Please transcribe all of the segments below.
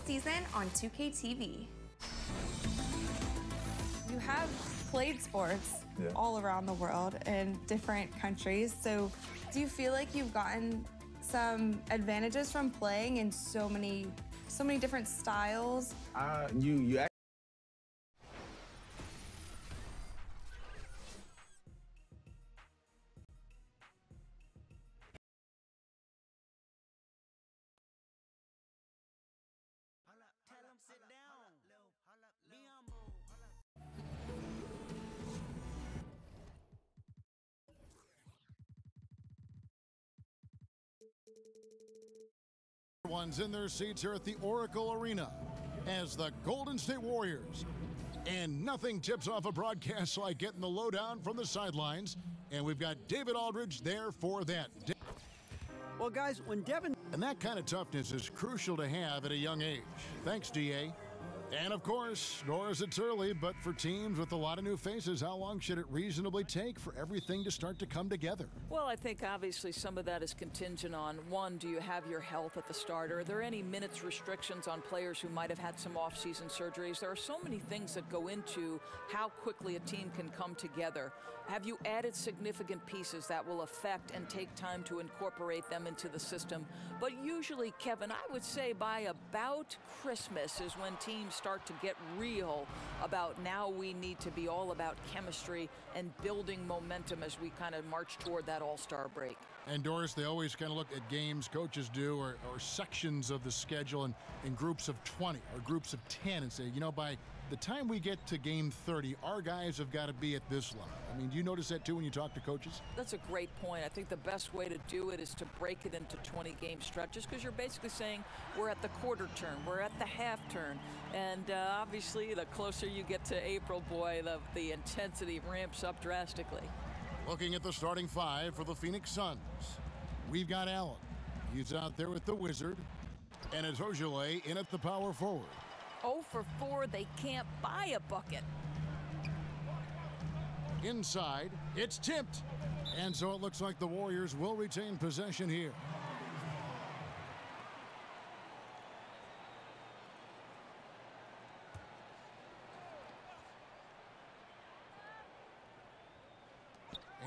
season on 2K TV. You have played sports all around the world in different countries. So do you feel like you've gotten some advantages from playing in so many different styles? You Tell them sit down. Be humble. Ones in their seats here at the Oracle Arena as the Golden State Warriors. And nothing tips off a broadcast like getting the lowdown from the sidelines. And we've got David Aldridge there for that. Well, guys, when Devin... And that kind of toughness is crucial to have at a young age. Thanks, DA. And of course, nor is it early, but for teams with a lot of new faces, how long should it reasonably take for everything to start to come together? Well, I think obviously some of that is contingent on, one, do you have your health at the start? Are there any minutes restrictions on players who might have had some off-season surgeries? There are so many things that go into how quickly a team can come together. Have you added significant pieces that will affect and take time to incorporate them into the system? But usually, Kevin, I would say by about Christmas is when teams start to get real about now we need to be all about chemistry and building momentum as we kind of march toward that all-star break. And Doris, they always kind of look at games, coaches do, or sections of the schedule in groups of 20 or groups of 10 and say, you know, by the time we get to game 30, our guys have got to be at this level. I mean, do you notice that too when you talk to coaches? That's a great point. I think the best way to do it is to break it into 20-game stretches because you're basically saying we're at the quarter turn, we're at the half turn. And obviously, the closer you get to April, boy, the intensity ramps up drastically. Looking at the starting five for the Phoenix Suns, we've got Allen. He's out there with the Wizard. And it's Ojale in at the power forward. 0 for 4, they can't buy a bucket. Inside, it's tipped. And so it looks like the Warriors will retain possession here.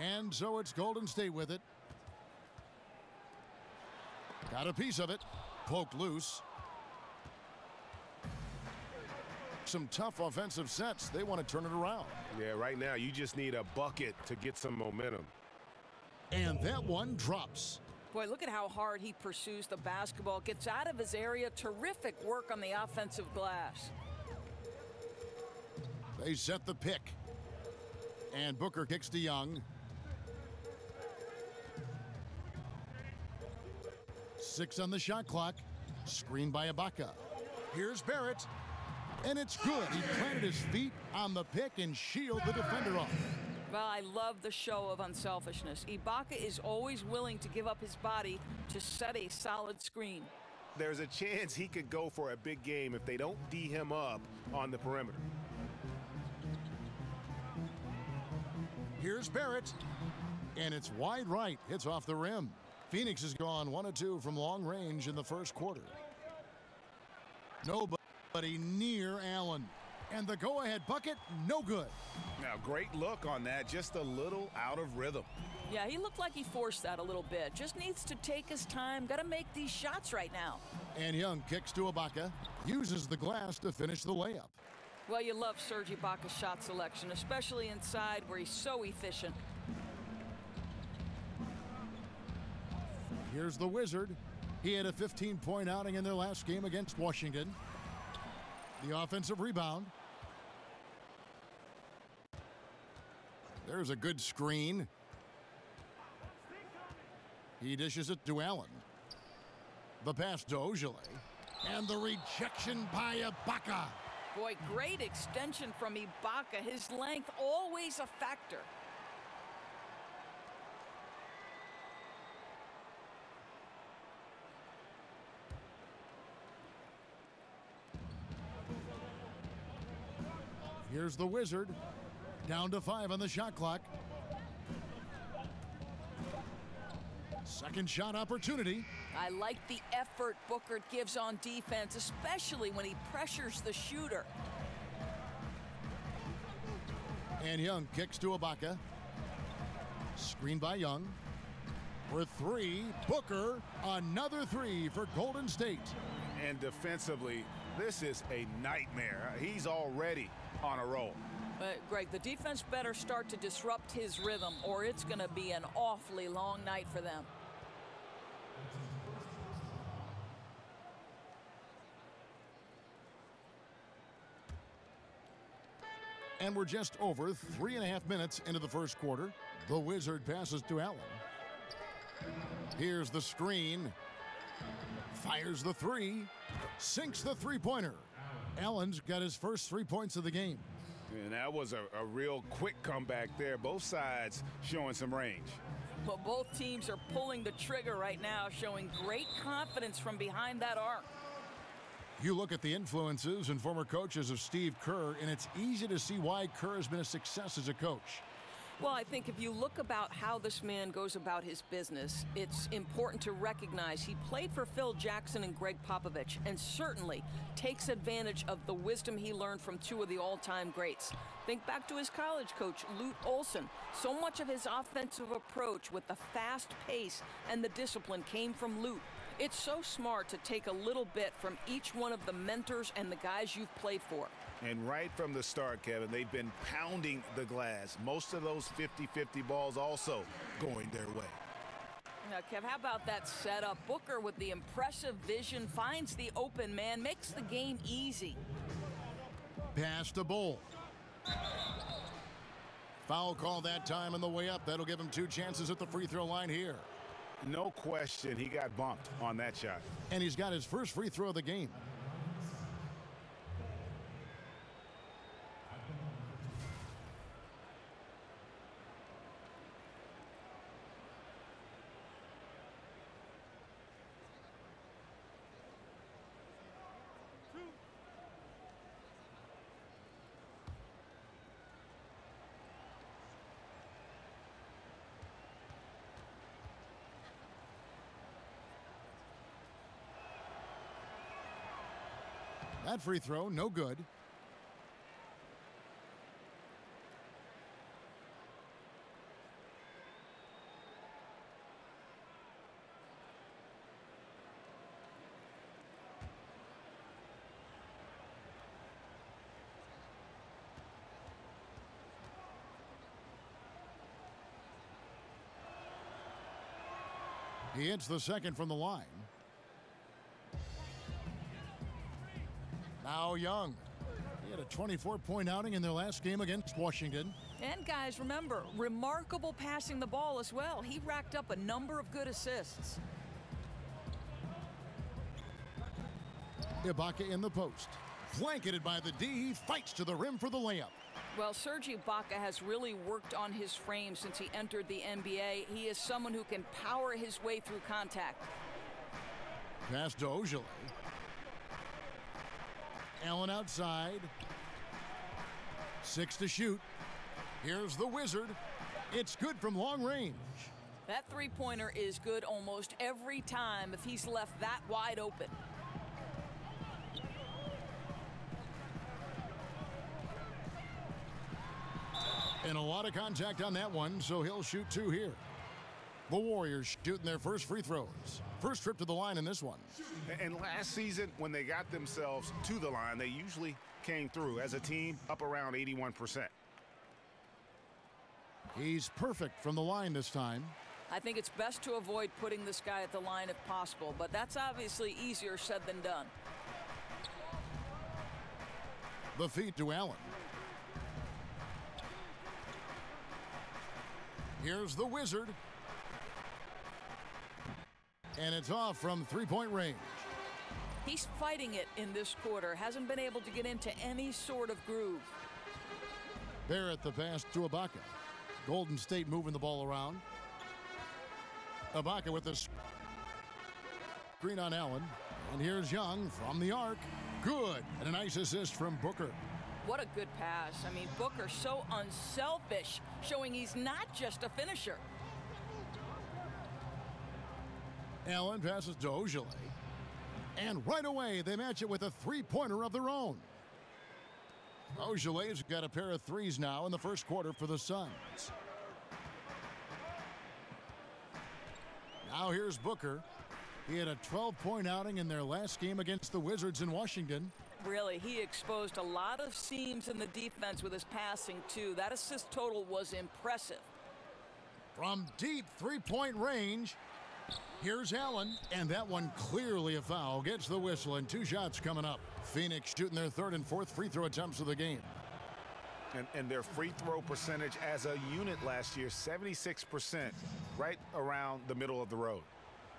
And so it's Golden State with it. Got a piece of it. Poked loose. Some tough offensive sets. They want to turn it around. Yeah, right now you just need a bucket to get some momentum. And that one drops. Boy, look at how hard he pursues the basketball. Gets out of his area. Terrific work on the offensive glass. They set the pick. And Booker kicks to Young. 6 on the shot clock. Screened by Ibaka. Here's Barrett. And it's good. He planted his feet on the pick and shielded the defender off. Well, I love the show of unselfishness. Ibaka is always willing to give up his body to set a solid screen. There's a chance he could go for a big game if they don't D him up on the perimeter. Here's Barrett. And it's wide right. Hits off the rim. Phoenix has gone 1 of 2 from long range in the first quarter. Nobody near Allen. And the go-ahead bucket, no good. Now, great look on that, just a little out of rhythm. Yeah, he looked like he forced that a little bit. Just needs to take his time. Got to make these shots right now. And Young kicks to Ibaka. Uses the glass to finish the layup. Well, you love Serge Ibaka's shot selection, especially inside where he's so efficient. Here's the Wizard. He had a 15-point outing in their last game against Washington. The offensive rebound. There's a good screen. He dishes it to Allen. The pass to Ojale. And the rejection by Ibaka. Boy, great extension from Ibaka. His length always a factor. Here's the Wizard. Down to 5 on the shot clock. Second shot opportunity. I like the effort Booker gives on defense, especially when he pressures the shooter. And Young kicks to Ibaka. Screen by Young. For three, Booker, another three for Golden State. And defensively, this is a nightmare. He's already on a roll. But Greg, the defense better start to disrupt his rhythm, or it's going to be an awfully long night for them. And we're just over 3.5 minutes into the first quarter. The Wizard passes to Allen. Here's the screen. Fires the three. Sinks the three-pointer. Allen's got his first 3 points of the game. And that was a real quick comeback there. Both sides showing some range. Well, both teams are pulling the trigger right now, showing great confidence from behind that arc. You look at the influences and former coaches of Steve Kerr, and it's easy to see why Kerr has been a success as a coach. Well, I think if you look about how this man goes about his business, it's important to recognize he played for Phil Jackson and Greg Popovich, and certainly takes advantage of the wisdom he learned from two of the all-time greats. Think back to his college coach, Lute Olson. So much of his offensive approach with the fast pace and the discipline came from Lute. It's so smart to take a little bit from each one of the mentors and the guys you've played for. And right from the start, Kevin, they've been pounding the glass. Most of those 50-50 balls also going their way. Now, Kev, how about that setup? Booker with the impressive vision finds the open man, makes the game easy. Pass to Bull. Foul call that time on the way up. That'll give him 2 chances at the free throw line here. No question he got bumped on that shot. And he's got his first free throw of the game. That free throw, no good. He hits the second from the line. Now Young. He had a 24-point outing in their last game against Washington. And guys, remember, remarkable passing the ball as well. He racked up a number of good assists. Ibaka in the post. Blanketed by the D. He fights to the rim for the layup. Well, Serge Ibaka has really worked on his frame since he entered the NBA. He is someone who can power his way through contact. Pass to Ojale. Allen outside. 6 to shoot. Here's the Wizard. It's good from long range. That three-pointer is good almost every time if he's left that wide open. And a lot of contact on that one, so he'll shoot 2 here. The Warriors shooting their first free throws. First trip to the line in this one. And last season, when they got themselves to the line, they usually came through as a team up around 81%. He's perfect from the line this time. I think it's best to avoid putting this guy at the line if possible, but that's obviously easier said than done. The feed to Allen. Here's the Wizard. And it's off from three-point range. He's fighting it in this quarter. Hasn't been able to get into any sort of groove. Barrett the pass to Ibaka. Golden State moving the ball around. Ibaka with the screen on Allen. And here's Young from the arc. Good. And a nice assist from Booker. What a good pass. I mean, Booker so unselfish, showing he's not just a finisher. Allen passes to Ojale. And right away, they match it with a three-pointer of their own. Ojale's got a pair of threes now in the first quarter for the Suns. Now here's Booker. He had a 12-point outing in their last game against the Wizards in Washington. Really, he exposed a lot of seams in the defense with his passing, too. That assist total was impressive. From deep three-point range, here's Allen, and that one clearly a foul. Gets the whistle, and 2 shots coming up. Phoenix shooting their third and fourth free throw attempts of the game. And their free throw percentage as a unit last year, 76%, right around the middle of the road.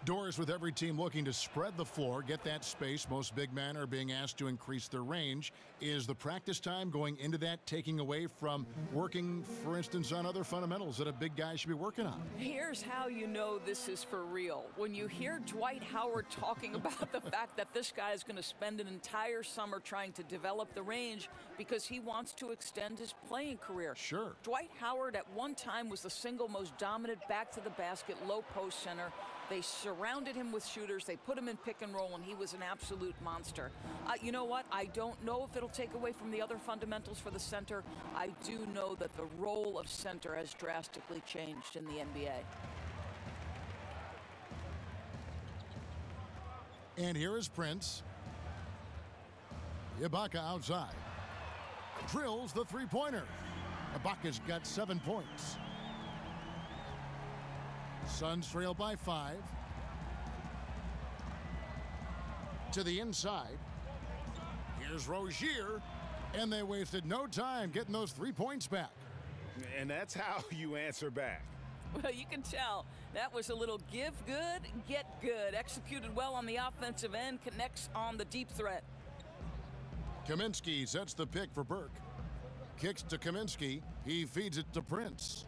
Doors with every team looking to spread the floor, get that space. Most big men are being asked to increase their range. Is the practice time going into that taking away from working, for instance, on other fundamentals that a big guy should be working on? Here's how you know this is for real. When you hear Dwight Howard talking about the fact that this guy is going to spend an entire summer trying to develop the range because he wants to extend his playing career. Sure. Dwight Howard at one time was the single most dominant back-to-the-basket low-post center. They surrounded him with shooters. They put him in pick and roll, and he was an absolute monster. You know what? I don't know if it'll take away from the other fundamentals for the center. I do know that the role of center has drastically changed in the NBA. And here is Prince. Ibaka outside. Drills the three-pointer. Ibaka's got 7 points. Suns trail by 5. To the inside. Here's Rozier. And they wasted no time getting those 3 points back. And that's how you answer back. Well, you can tell that was a little give good, get good. Executed well on the offensive end, connects on the deep threat. Kaminsky sets the pick for Burke. Kicks to Kaminsky. He feeds it to Prince.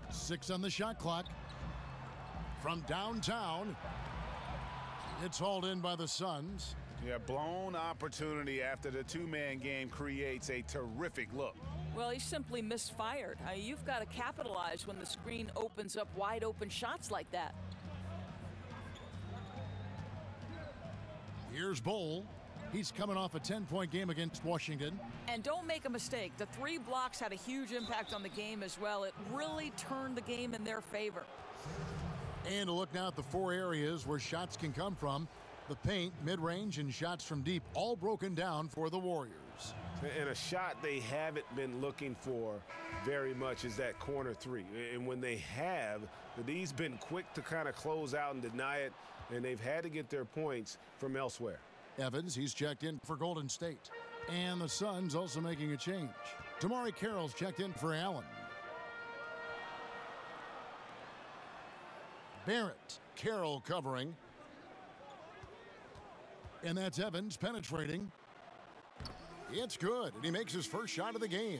6 on the shot clock. From downtown, it's hauled in by the Suns. Yeah, blown opportunity after the two-man game creates a terrific look. Well, he simply misfired. You've got to capitalize when the screen opens up wide open shots like that. Here's Bowl. He's coming off a 10-point game against Washington. And don't make a mistake, the 3 blocks had a huge impact on the game as well. It really turned the game in their favor. And a look now at the 4 areas where shots can come from. The paint, mid-range, and shots from deep, all broken down for the Warriors. And a shot they haven't been looking for very much is that corner 3. And when they have, the D's been quick to kind of close out and deny it, and they've had to get their points from elsewhere. Evans, he's checked in for Golden State. And the Suns also making a change. Tamari Carroll's checked in for Allen. Barrett, Carroll covering. And that's Evans penetrating. It's good, and he makes his first shot of the game.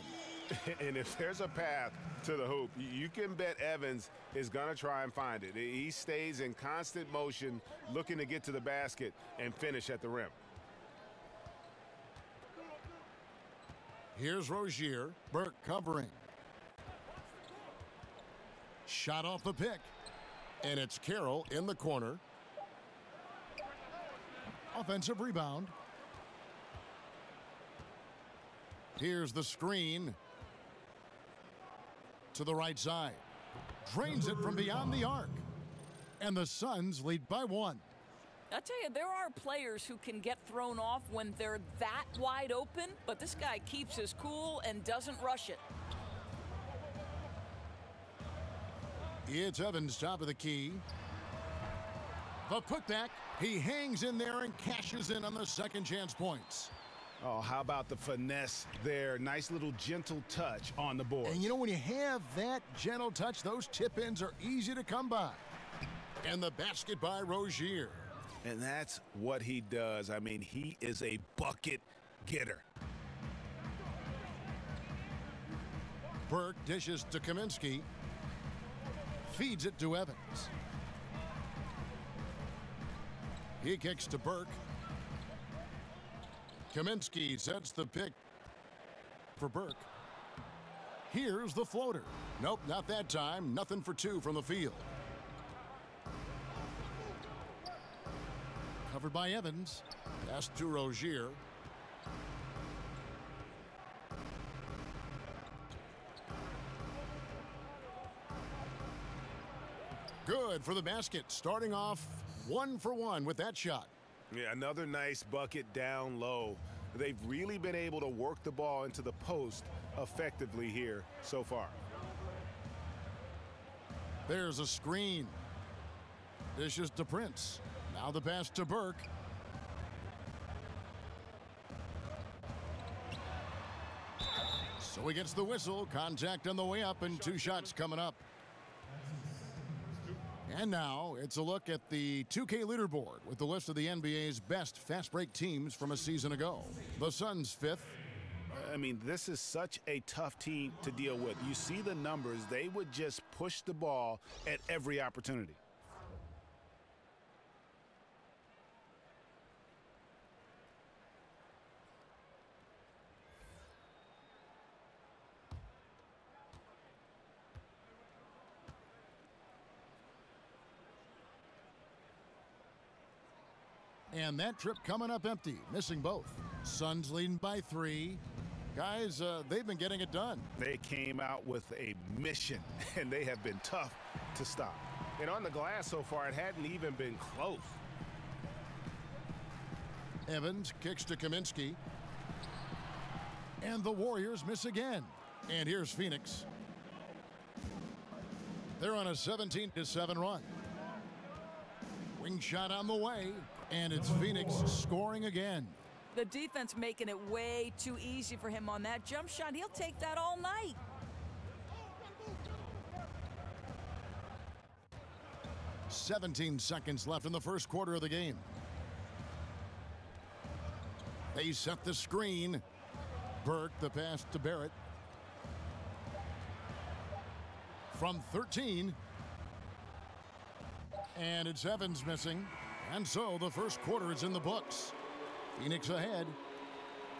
And if there's a path to the hoop, you can bet Evans is going to try and find it. He stays in constant motion, looking to get to the basket and finish at the rim. Here's Rozier. Burke covering. Shot off the pick. And it's Carroll in the corner. Offensive rebound. Here's the screen. To the right side. Drains it from beyond the arc. And the Suns lead by 1. I tell you, there are players who can get thrown off when they're that wide open, but this guy keeps his cool and doesn't rush it. It's Evans, top of the key. The putback. He hangs in there and cashes in on the second chance points. Oh, how about the finesse there? Nice little gentle touch on the board. And you know, when you have that gentle touch, those tip-ins are easy to come by. And the basket by Rozier. And that's what he does. I mean, he is a bucket getter. Burke dishes to Kaminsky. Feeds it to Evans. He kicks to Burke. Kaminsky sets the pick for Burke. Here's the floater. Nope, not that time. Nothing for 2 from the field. Covered by Evans. Pass to Rozier. Good for the basket. Starting off 1 for 1 with that shot. Yeah, another nice bucket down low. They've really been able to work the ball into the post effectively here so far. There's a screen. Dishes to Prince. Now the pass to Burke. So he gets the whistle. Contact on the way up and 2 shots coming up. And now it's a look at the 2K leaderboard with the list of the NBA's best fast break teams from a season ago. The Suns 5th. I mean, this is such a tough team to deal with. You see the numbers. They would just push the ball at every opportunity. And that trip coming up empty, missing both. Suns leading by 3. Guys, they've been getting it done. They came out with a mission, and they have been tough to stop. And on the glass so far, it hadn't even been close. Evans kicks to Kaminsky. And the Warriors miss again. And here's Phoenix. They're on a 17-7 run. Wing shot on the way. And it's Phoenix scoring again. The defense making it way too easy for him on that jump shot. He'll take that all night. "17 seconds left in the first quarter of the game. They set the screen. Burke, the pass to Barrett. From 13. And it's Evans missing. And so the first quarter is in the books. Phoenix ahead,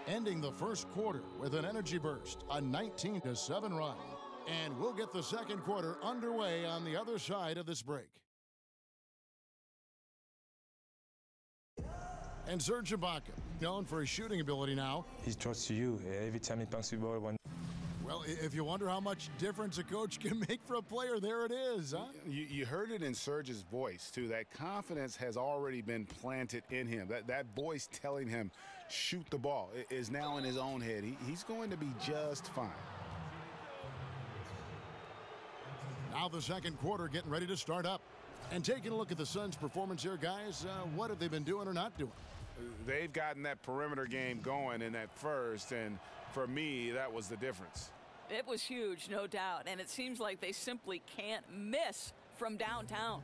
ending the first quarter with an energy burst, a 19-7 run. And we'll get the second quarter underway on the other side of this break. And Serge Ibaka, known for his shooting ability now. He trusts you every time he punts the ball. Well, if you wonder how much difference a coach can make for a player, there it is, huh? You heard it in Serge's voice, too. That confidence has already been planted in him. That voice telling him, shoot the ball, is now in his own head. He's going to be just fine. Now the second quarter getting ready to start up. And taking a look at the Suns' performance here, guys, what have they been doing or not doing? They've gotten that perimeter game going in that first, and for me, that was the difference. It was huge, no doubt, and it seems like they simply can't miss from downtown.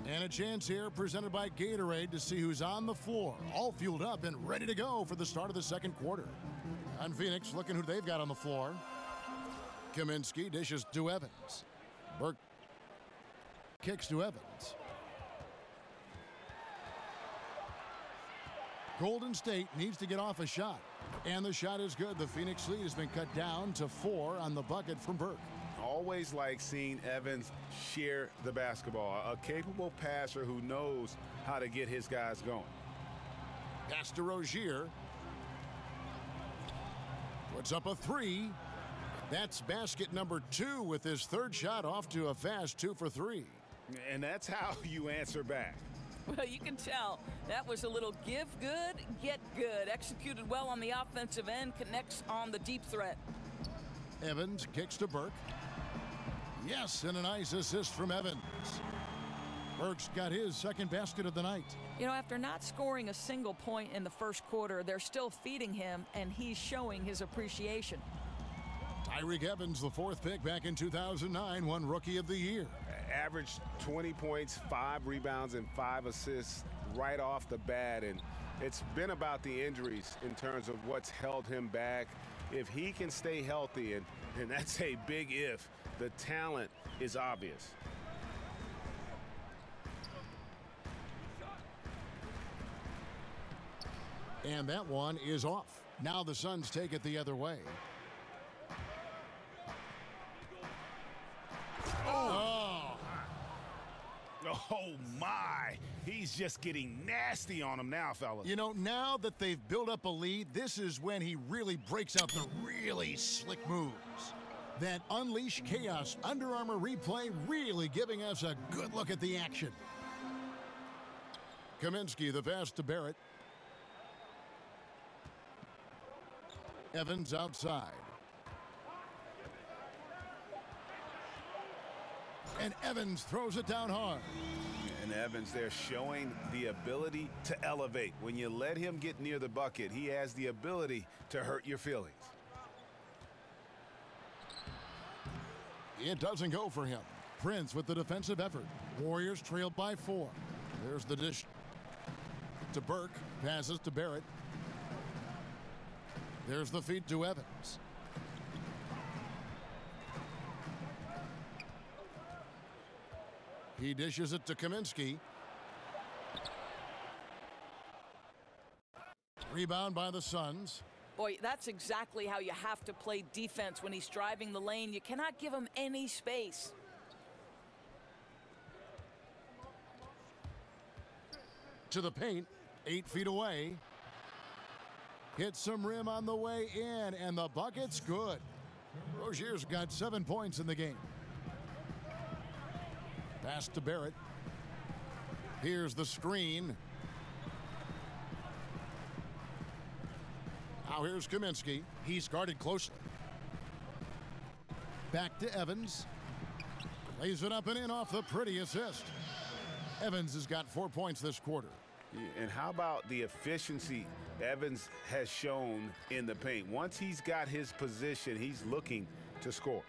And a chance here presented by Gatorade to see who's on the floor, all fueled up and ready to go for the start of the second quarter. And Phoenix looking who they've got on the floor. Kaminsky dishes to Evans. Burke kicks to Evans. Golden State needs to get off a shot. And the shot is good. The Phoenix lead has been cut down to 4 on the bucket from Burke. Always like seeing Evans share the basketball. A capable passer who knows how to get his guys going. Pass to Rozier. Puts up a 3. That's basket number 2 with his third shot off to a fast 2 for 3. And that's how you answer back. Well, you can tell that was a little give good, get good. Executed well on the offensive end, connects on the deep threat. Evans kicks to Burke. Yes, and a nice assist from Evans. Burke's got his second basket of the night. You know, after not scoring a single point in the first quarter, they're still feeding him, and he's showing his appreciation. Tyreke Evans, the 4th pick back in 2009, won Rookie of the Year. Averaged 20 points, 5 rebounds, and 5 assists right off the bat. And it's been about the injuries in terms of what's held him back. If he can stay healthy, and that's a big if, the talent is obvious. And that one is off. Now the Suns take it the other way. Oh, my. He's he's just getting nasty on him now, fellas. You know, now that they've built up a lead, this is when he really breaks out the really slick moves. That Unleash Chaos Under Armour replay really giving us a good look at the action. Kaminsky, the pass to Barrett. Evans outside. And Evans throws it down hard. And Evans there showing the ability to elevate. When you let him get near the bucket, he has the ability to hurt your feelings. It doesn't go for him. Prince with the defensive effort. Warriors trailed by 4. There's the dish to Burke. Passes to Barrett. There's the feed to Evans. He dishes it to Kaminsky. Rebound by the Suns. Boy, that's exactly how you have to play defense when he's driving the lane. You cannot give him any space. To the paint, 8 feet away. Hits some rim on the way in, and the bucket's good. Rozier's got 7 points in the game. Pass to Barrett. Here's the screen. Now here's Kaminsky. He's guarded closely. Back to Evans. Lays it up and in off the pretty assist. Evans has got 4 points this quarter. And how about the efficiency Evans has shown in the paint? Once he's got his position, he's looking to score.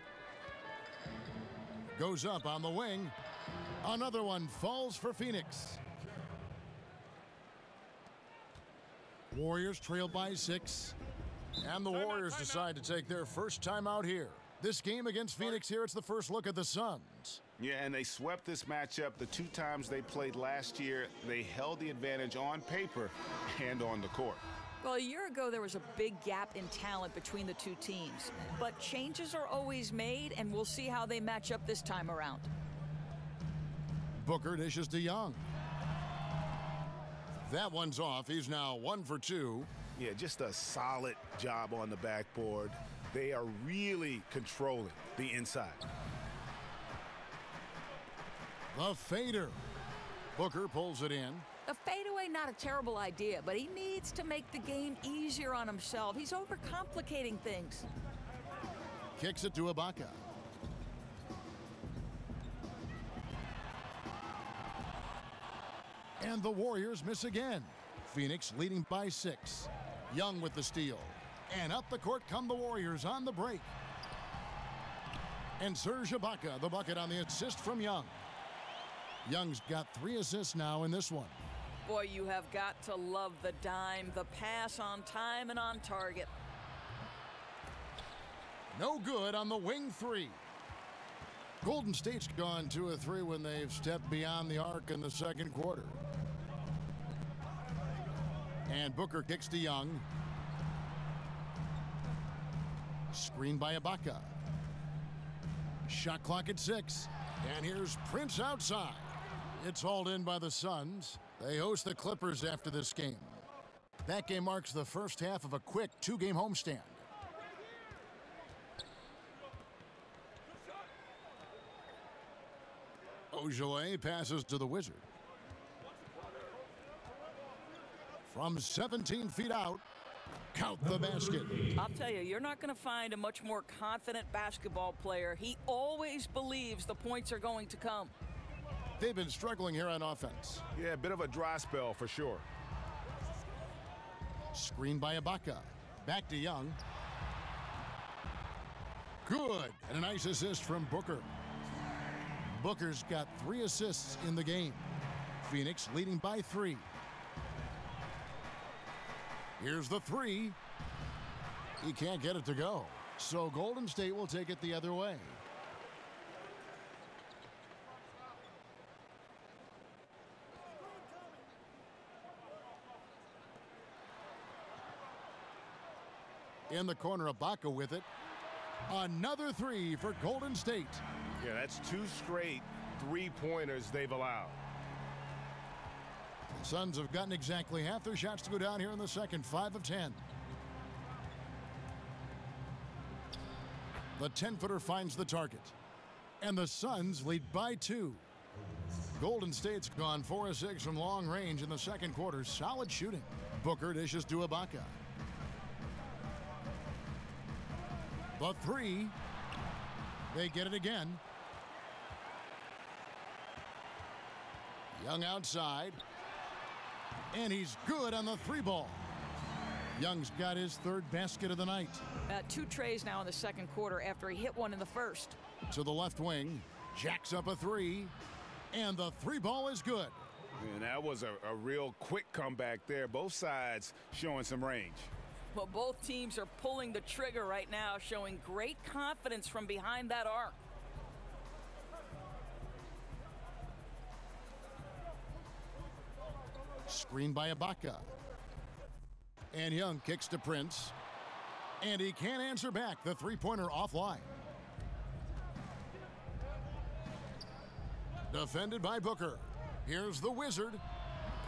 Goes up on the wing. Another one falls for Phoenix. Warriors trail by 6. And the Warriors decide to take their first time out here. This game against Phoenix here, it's the first look at the Suns. Yeah, and they swept this matchup the 2 times they played last year. They held the advantage on paper and on the court. Well, a year ago, there was a big gap in talent between the 2 teams. But changes are always made, and we'll see how they match up this time around. Booker dishes to Young. That one's off. He's now 1 for 2. Yeah, just a solid job on the backboard. They are really controlling the inside. The fader. Booker pulls it in. A fadeaway, not a terrible idea, but he needs to make the game easier on himself. He's overcomplicating things. Kicks it to Ibaka. And the Warriors miss again. Phoenix leading by 6. Young with the steal. And up the court come the Warriors on the break. And Serge Ibaka, the bucket on the assist from Young. Young's got 3 assists now in this one. Boy, you have got to love the dime, the pass on time and on target. No good on the wing 3. Golden State's gone 2 of 3 when they've stepped beyond the arc in the second quarter. And Booker kicks to Young. Screen by Ibaka. Shot clock at 6. And here's Prince outside. It's hauled in by the Suns. They host the Clippers after this game. That game marks the first half of a quick 2-game homestand. Ojale passes to the Wizard. From 17 feet out, count the basket. I'll tell you, you're not going to find a much more confident basketball player. He always believes the points are going to come. They've been struggling here on offense. Yeah, a bit of a dry spell for sure. Screen by Ibaka. Back to Young. Good. And a nice assist from Booker. Booker's got 3 assists in the game. Phoenix leading by 3. Here's the 3. He can't get it to go. So Golden State will take it the other way. In the corner, Ibaka with it. Another 3 for Golden State. Yeah, that's 2 straight 3-pointers they've allowed. Suns have gotten exactly half their shots to go down here in the second, 5 of 10. The 10-footer finds the target, and the Suns lead by 2. Golden State's gone 4 of 6 from long range in the second quarter. Solid shooting. Booker dishes to Ibaka. The 3. They get it again. Young outside. And he's good on the 3 ball. Young's got his 3rd basket of the night. 2 trays now in the second quarter after he hit one in the first. To the left wing. Jacks up a 3. And the 3 ball is good. And that was a real quick comeback there. Both sides showing some range. Well, both teams are pulling the trigger right now, showing great confidence from behind that arc. Screen by Ibaka. And Young kicks to Prince. And he can't answer back. The 3-pointer offline. Defended by Booker. Here's the Wizard.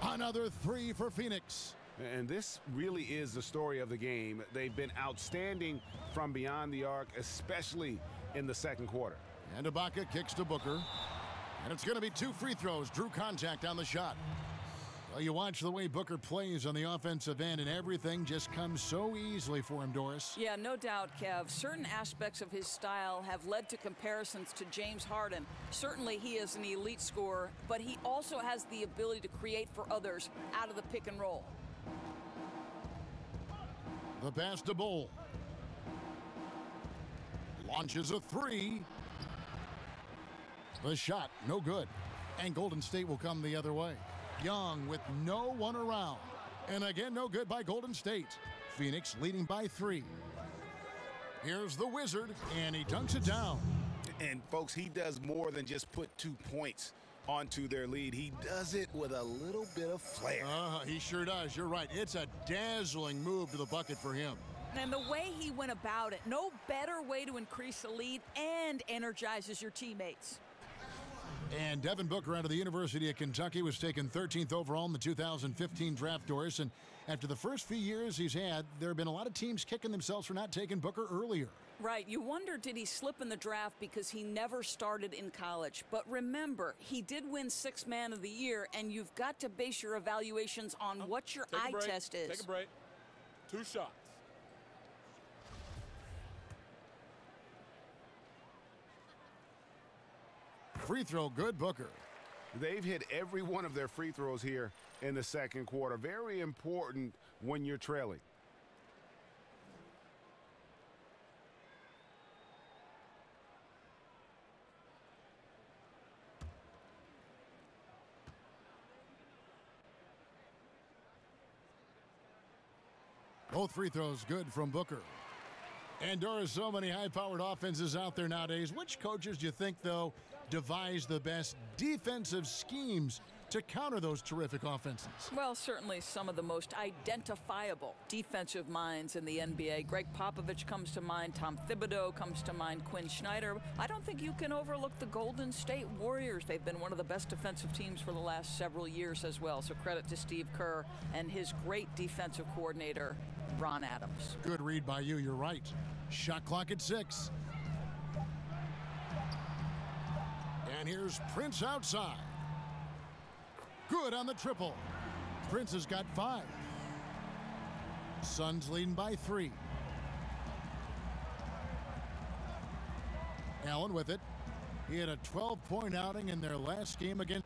Another 3 for Phoenix. And this really is the story of the game. They've been outstanding from beyond the arc, especially in the second quarter. And Ibaka kicks to Booker. And it's going to be 2 free throws. Drew contact on the shot. Well, you watch the way Booker plays on the offensive end, and everything just comes so easily for him, Doris. Yeah, no doubt, Kev. Certain aspects of his style have led to comparisons to James Harden. Certainly, he is an elite scorer, but he also has the ability to create for others out of the pick and roll. The pass to Bull. Launches a 3. The shot, no good. And Golden State will come the other way. Young with no one around. And again, no good by Golden State. Phoenix leading by 3. Here's the Wizard, and he dunks it down. And, folks, he does more than just put 2 points onto their lead. He does it with a little bit of flair. He sure does. You're right. It's a dazzling move to the bucket for him. And the way he went about it, no better way to increase the lead and energizes your teammates. And Devin Booker out of the University of Kentucky was taken 13th overall in the 2015 draft, Doris. And after the first few years he's had, there have been a lot of teams kicking themselves for not taking Booker earlier. Right. You wonder, did he slip in the draft because he never started in college? But remember, he did win 6th Man of the Year, and you've got to base your evaluations on what your eye test is. Take a break. 2 shots. Free throw good, Booker. They've hit every one of their free throws here in the second quarter. Very important when you're trailing. Both free throws good from Booker. And there are so many high-powered offenses out there nowadays. Which coaches do you think, though, devise the best defensive schemes to counter those terrific offenses? Well, certainly some of the most identifiable defensive minds in the NBA. Greg Popovich comes to mind. Tom Thibodeau comes to mind. Quinn Snyder. I don't think you can overlook the Golden State Warriors. They've been one of the best defensive teams for the last several years as well. So credit to Steve Kerr and his great defensive coordinator, Ron Adams. Good read by you. You're right. Shot clock at 6. And here's Prince outside. Good on the triple. Prince has got 5. Suns leading by 3. Allen with it. He had a 12-point outing in their last game against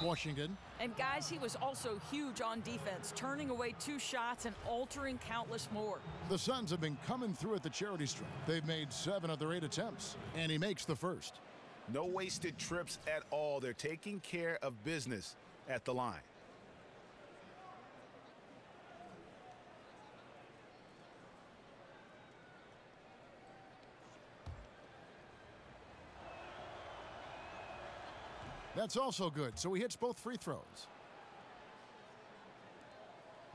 Washington. And guys, he was also huge on defense, turning away 2 shots and altering countless more. The Suns have been coming through at the charity stripe. They've made 7 of their 8 attempts, and he makes the first. No wasted trips at all. They're taking care of business at the line. That's also good, so he hits both free throws.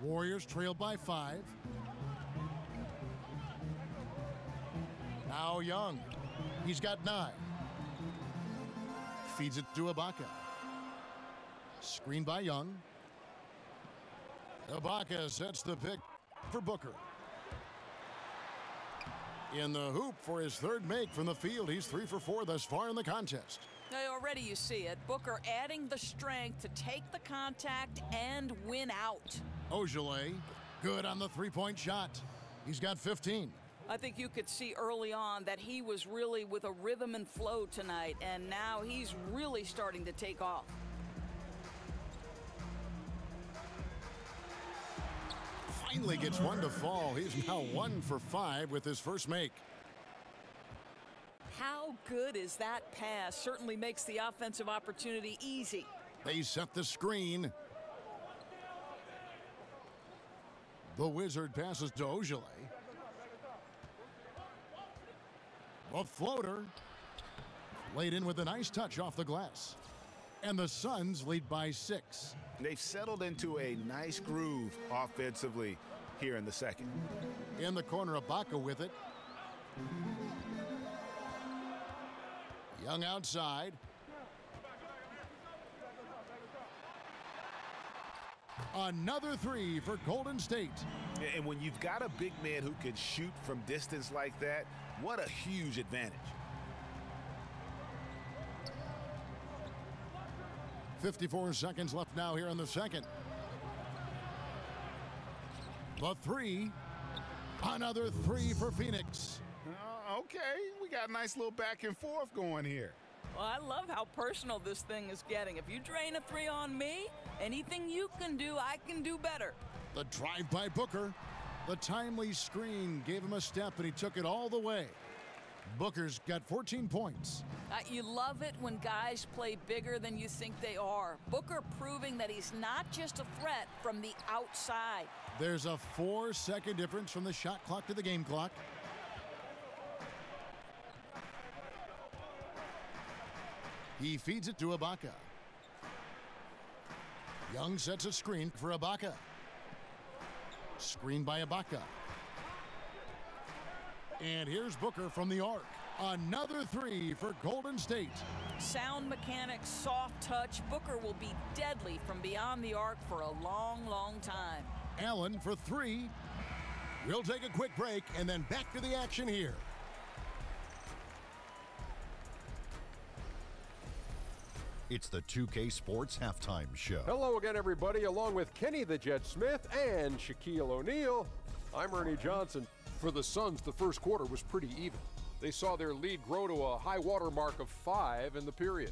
Warriors trail by 5. Now Young. He's got 9. Feeds it to Ibaka. Screen by Young. Ibaka sets the pick for Booker. In the hoop for his third make from the field. He's 3 for 4 thus far in the contest. Already you see it. Booker adding the strength to take the contact and win out. Ojale, good on the three-point shot. He's got 15. I think you could see early on that he was really with a rhythm and flow tonight, and now he's really starting to take off. Finally gets one to fall. He's now 1 for 5 with his first make. How good is that pass? Certainly makes the offensive opportunity easy. They set the screen. The Wizard passes to Ojale. A floater. Laid in with a nice touch off the glass. And the Suns lead by 6. They've settled into a nice groove offensively here in the second. In the corner, Ibaka with it. Young outside. Another 3 for Golden State. And when you've got a big man who can shoot from distance like that, what a huge advantage. 54 seconds left now here in the second. The 3. Another 3 for Phoenix. Okay, we got a nice little back and forth going here. Well, I love how personal this thing is getting. If you drain a 3 on me, anything you can do, I can do better. The drive by Booker. The timely screen gave him a step, and he took it all the way. Booker's got 14 points. You love it when guys play bigger than you think they are. Booker proving that he's not just a threat from the outside. There's a 4-second difference from the shot clock to the game clock. He feeds it to Ibaka. Young sets a screen for Ibaka. Screen by Ibaka. And here's Booker from the arc. Another 3 for Golden State. Sound mechanics, soft touch. Booker will be deadly from beyond the arc for a long, long time. Allen for 3. We'll take a quick break and then back to the action here. It's the 2K Sports Halftime Show. Hello again, everybody. Along with Kenny the Jet Smith and Shaquille O'Neal, I'm Ernie Johnson. For the Suns, the first quarter was pretty even. They saw their lead grow to a high water mark of 5 in the period.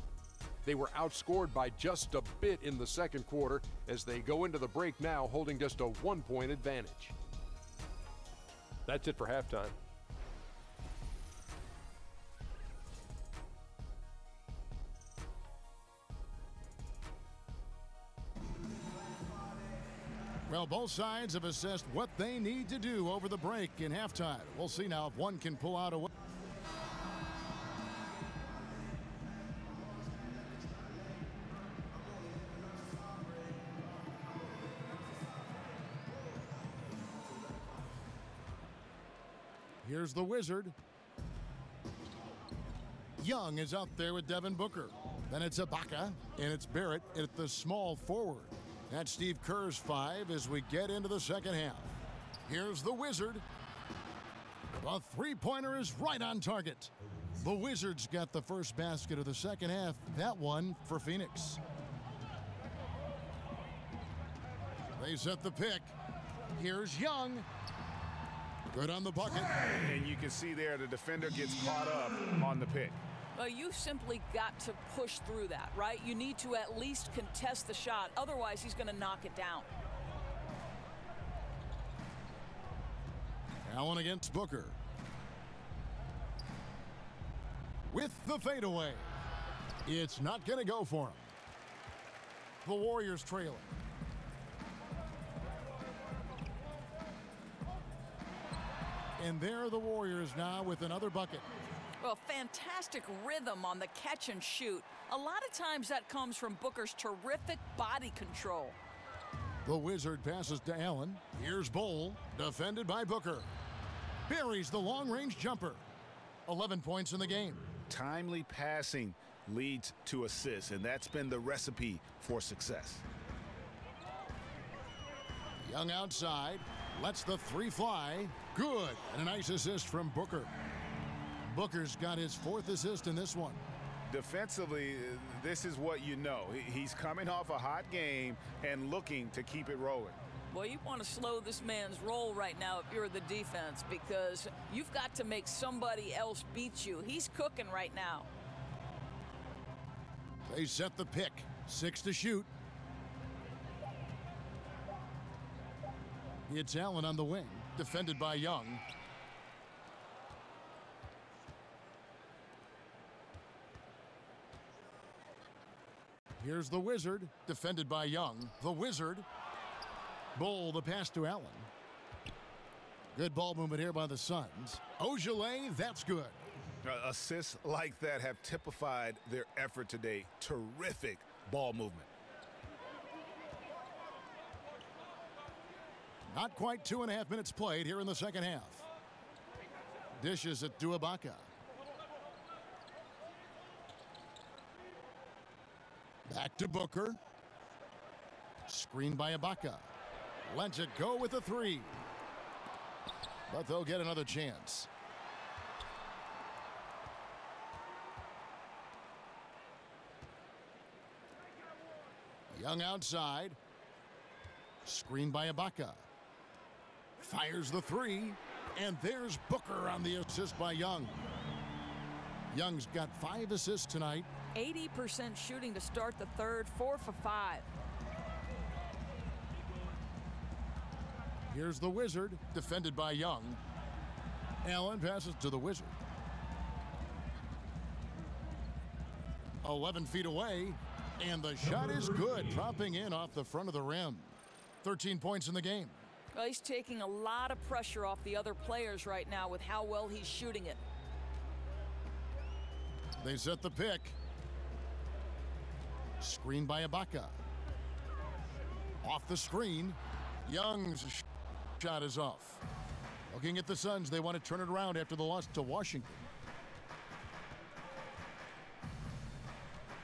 They were outscored by just a bit in the second quarter as they go into the break now holding just a 1-point advantage. That's it for halftime. Well, both sides have assessed what they need to do over the break in halftime. We'll see now if one can pull out a... Here's the Wizard. Young is out there with Devin Booker. Then it's Ibaka, and it's Barrett at the small forward. That's Steve Kerr's 5 as we get into the second half. Here's the Wizard. The three-pointer is right on target. The Wizards got the first basket of the second half. That one for Phoenix. They set the pick. Here's Young. Good on the bucket. And you can see there the defender gets caught up on the pick. Well, you simply got to push through that, right? You need to at least contest the shot. Otherwise, he's going to knock it down. Allen against Booker. With the fadeaway. It's not going to go for him. The Warriors trailing. And there are the Warriors now with another bucket. Well, fantastic rhythm on the catch and shoot. A lot of times that comes from Booker's terrific body control. The Wizard passes to Allen. Here's Bowl, defended by Booker. Buries the long-range jumper. 11 points in the game. Timely passing leads to assists, and that's been the recipe for success. Young outside, lets the three fly. Good, and a nice assist from Booker. Booker's got his 4th assist in this one. Defensively, this is what you know. He's coming off a hot game and looking to keep it rolling. Well, you want to slow this man's roll right now if you're the defense, because you've got to make somebody else beat you. He's cooking right now. They set the pick. 6 to shoot. It's Allen on the wing, defended by Young. Here's the Wizard, defended by Young. The Wizard. Bull, the pass to Allen. Good ball movement here by the Suns. Ogilvy, that's good. Assists like that have typified their effort today. Terrific ball movement. Not quite 2.5 minutes played here in the second half. Dishes it to Ibaka. Back to Booker. Screen by Ibaka. Lets it go with a 3. But they'll get another chance. Young outside. Screen by Ibaka. Fires the 3. And there's Booker on the assist by Young. Young's got 5 assists tonight. 80% shooting to start the third, 4 for 5. Here's the Wizard, defended by Young. Allen passes to the Wizard. 11 feet away, and the shot is good, dropping in off the front of the rim. 13 points in the game. Well, he's taking a lot of pressure off the other players right now with how well he's shooting it. They set the pick. Screen by Ibaka. Off the screen. Young's shot is off. Looking at the Suns, they want to turn it around after the loss to Washington.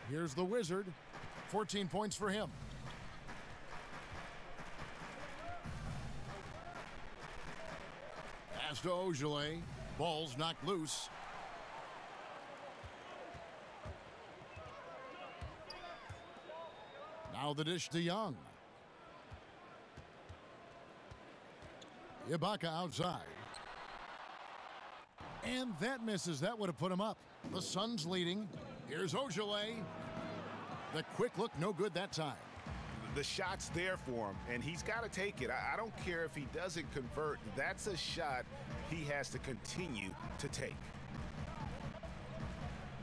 Here's the Wizard. 14 points for him. Pass to Ogilvy. Ball's knocked loose. Now the dish to Young. Ibaka outside. And that misses. That would have put him up. The Suns leading. Here's Ogilvy. The quick look, no good that time. The shot's there for him, and he's got to take it. I don't care if he doesn't convert. That's a shot he has to continue to take.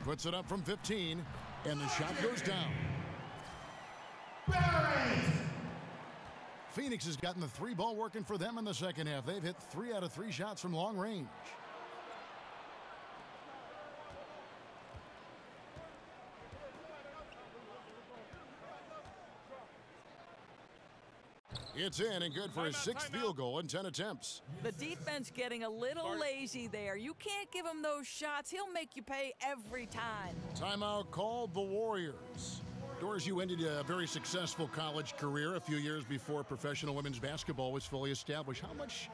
Puts it up from 15, and the shot goes down. Phoenix has gotten the 3 ball working for them in the second half. They've hit 3 out of 3 shots from long range. It's in and good for his 6th field goal in 10 attempts. The defense getting a little lazy there. You can't give him those shots. He'll make you pay every time. Timeout called the Warriors. Doris, you ended a very successful college career a few years before professional women's basketball was fully established. How much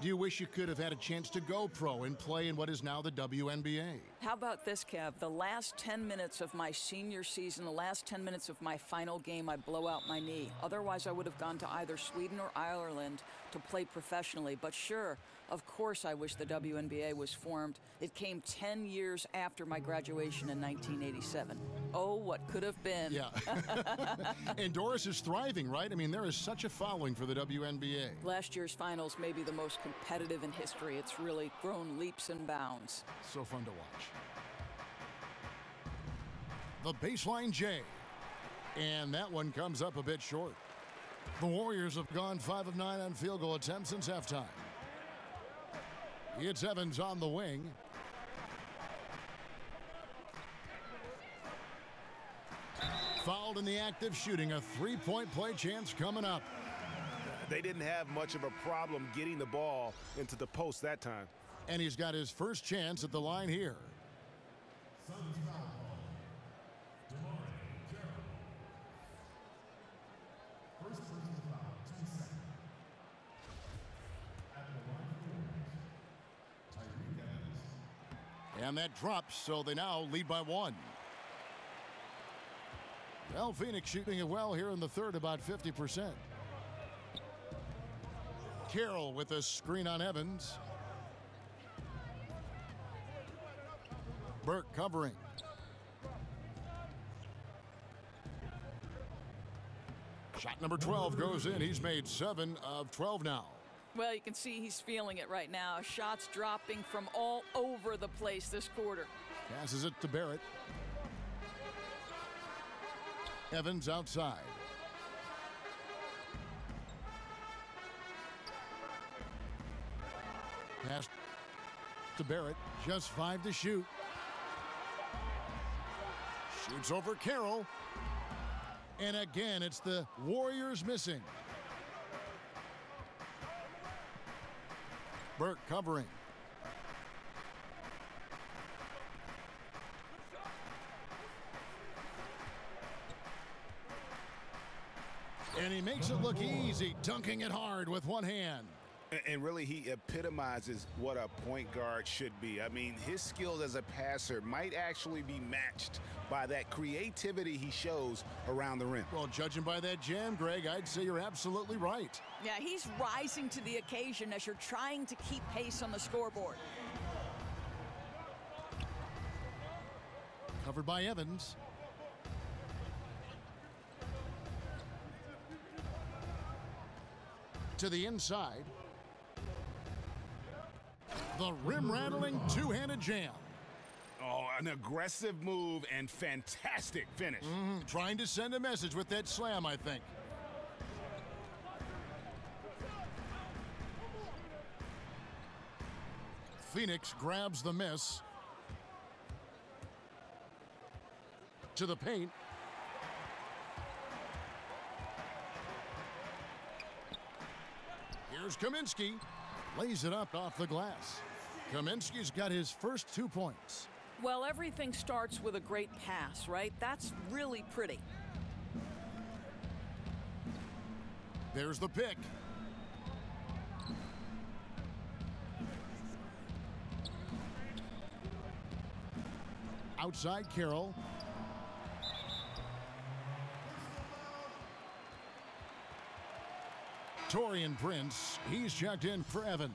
do you wish you could have had a chance to go pro and play in what is now the WNBA? How about this, Kev? The last 10 minutes of my senior season, the last 10 minutes of my final game, I blow out my knee. Otherwise, I would have gone to either Sweden or Ireland to play professionally. But sure, of course I wish the WNBA was formed. It came 10 years after my graduation in 1987. Oh, what could have been. Yeah. And Doris is thriving, right? I mean, there is such a following for the WNBA. Last year's finals may be the most competitive in history. It's really grown leaps and bounds. So fun to watch. The baseline J. And that one comes up a bit short. The Warriors have gone 5 of 9 on field goal attempts since halftime. It's Evans on the wing. Fouled in the act of shooting. A 3-point play chance coming up. They didn't have much of a problem getting the ball into the post that time. And he's got his first chance at the line here. And that drops, so they now lead by 1. Well, Phoenix shooting it well here in the third, about 50%. Carroll with a screen on Evans. Burke covering. Shot number 12 goes in. He's made 7 of 12 now. Well, you can see he's feeling it right now. Shots dropping from all over the place this quarter. Passes it to Barrett. Evans outside. Pass to Barrett. Just 5 to shoot. Shoots over Carroll. And again, it's the Warriors missing. Burke covering. And he makes it look easy, dunking it hard with one hand. And really, he epitomizes what a point guard should be. I mean, his skills as a passer might actually be matched by that creativity he shows around the rim. Well, judging by that jam, Greg, I'd say you're absolutely right. Yeah, he's rising to the occasion as you're trying to keep pace on the scoreboard. Covered by Evans. To the inside. The rim-rattling two-handed jam. Oh, an aggressive move and fantastic finish. Trying to send a message with that slam, I think. Phoenix grabs the miss. To the paint. Here's Kaminsky. Lays it up off the glass. Kaminsky's got his first 2 points. Well, everything starts with a great pass, right? That's really pretty. There's the pick. Outside Carroll. Taurean Prince, he's checked in for Evans.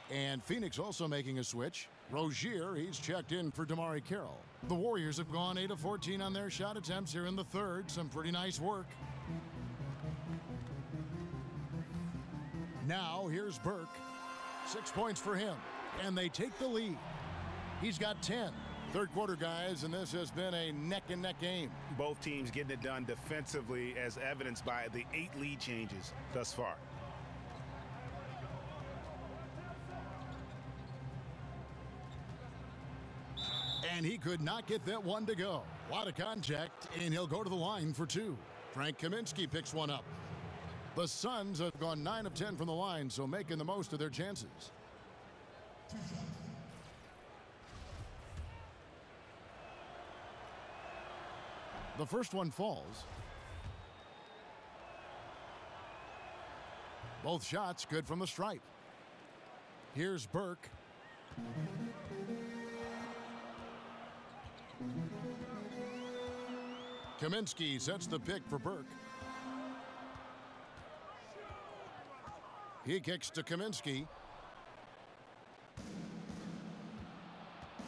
And Phoenix also making a switch. Rozier, he's checked in for Damari Carroll. The Warriors have gone 8 of 14 on their shot attempts here in the third. Some pretty nice work. Now here's Burke. 6 points for him. And they take the lead. He's got 10. Third quarter, guys, and this has been a neck-and-neck game. Both teams getting it done defensively, as evidenced by the 8 lead changes thus far. And he could not get that one to go. A lot of contact, and he'll go to the line for 2. Frank Kaminsky picks one up. The Suns have gone 9 of 10 from the line, so making the most of their chances. The first one falls. Both shots good from the stripe. Here's Burke. Kaminsky sets the pick for Burke. He kicks to Kaminsky.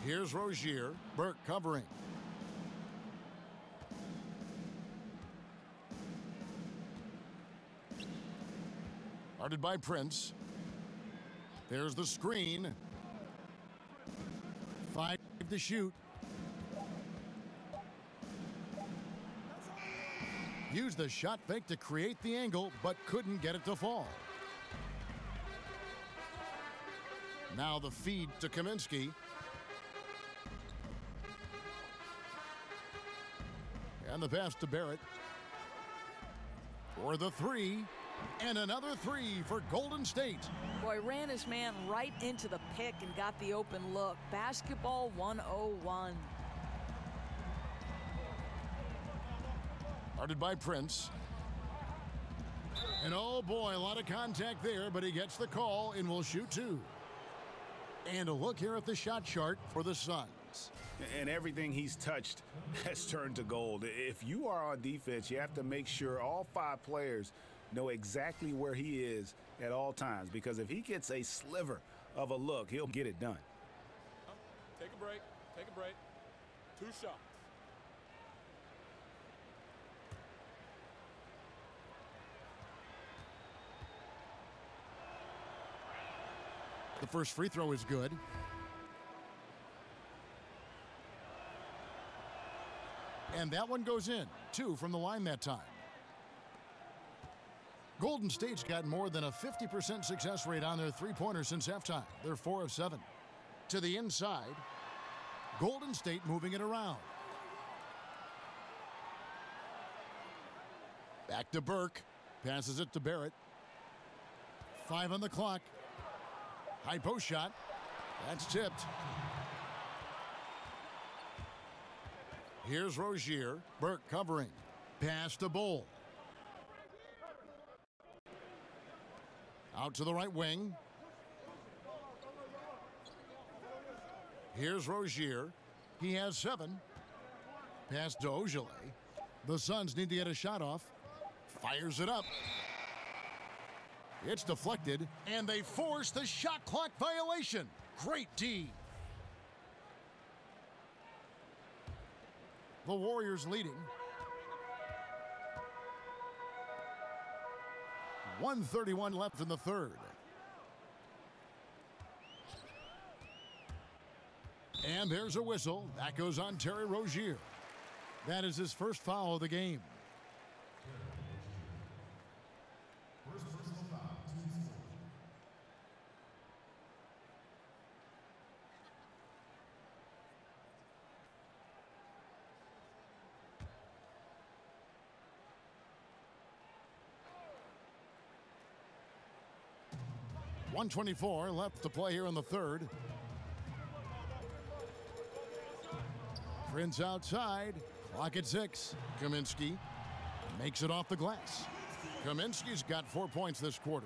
Here's Rozier. Burke covering. Guarded by Prince. There's the screen. 5 to shoot. Used the shot fake to create the angle, but couldn't get it to fall. Now the feed to Kaminsky. And the pass to Barrett. For the 3. And another 3 for Golden State. Boy, ran his man right into the pick and got the open look. Basketball 101. Guarded by Prince. And oh boy, a lot of contact there, but he gets the call and will shoot 2. And a look here at the shot chart for the Suns. And everything he's touched has turned to gold. If you are on defense, you have to make sure all 5 players know exactly where he is at all times, because if he gets a sliver of a look, he'll get it done. Take a break. Take a break. 2 shots. The first free throw is good. And that one goes in. 2 from the line that time. Golden State's got more than a 50% success rate on their three-pointers since halftime. They're 4 of 7. To the inside. Golden State moving it around. Back to Burke. Passes it to Barrett. 5 on the clock. High post shot. That's tipped. Here's Rozier. Burke covering. Pass to Bull. Out to the right wing. Here's Rozier. He has 7. Pass to Ojale. The Suns need to get a shot off. Fires it up. It's deflected, and they force the shot clock violation. Great D. The Warriors leading. 1:31 left in the third. And there's a whistle. That goes on Terry Rozier. That is his first foul of the game. .124 left to play here in the third. Prince outside. Clock at 6. Kaminsky makes it off the glass. Kaminsky's got 4 points this quarter.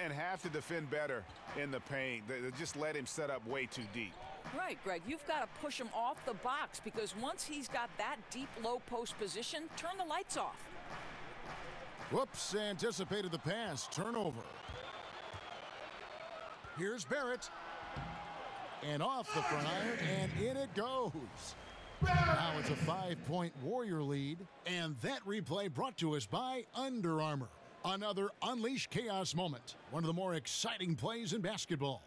And have to defend better in the paint. They just let him set up way too deep. Right, Greg. You've got to push him off the box, because once he's got that deep low post position, turn the lights off. Whoops, anticipated the pass. Turnover. Here's Barrett. And off the front iron, and in it goes. Now it's a 5-point Warrior lead. And that replay brought to us by Under Armour. Another Unleash Chaos moment. One of the more exciting plays in basketball.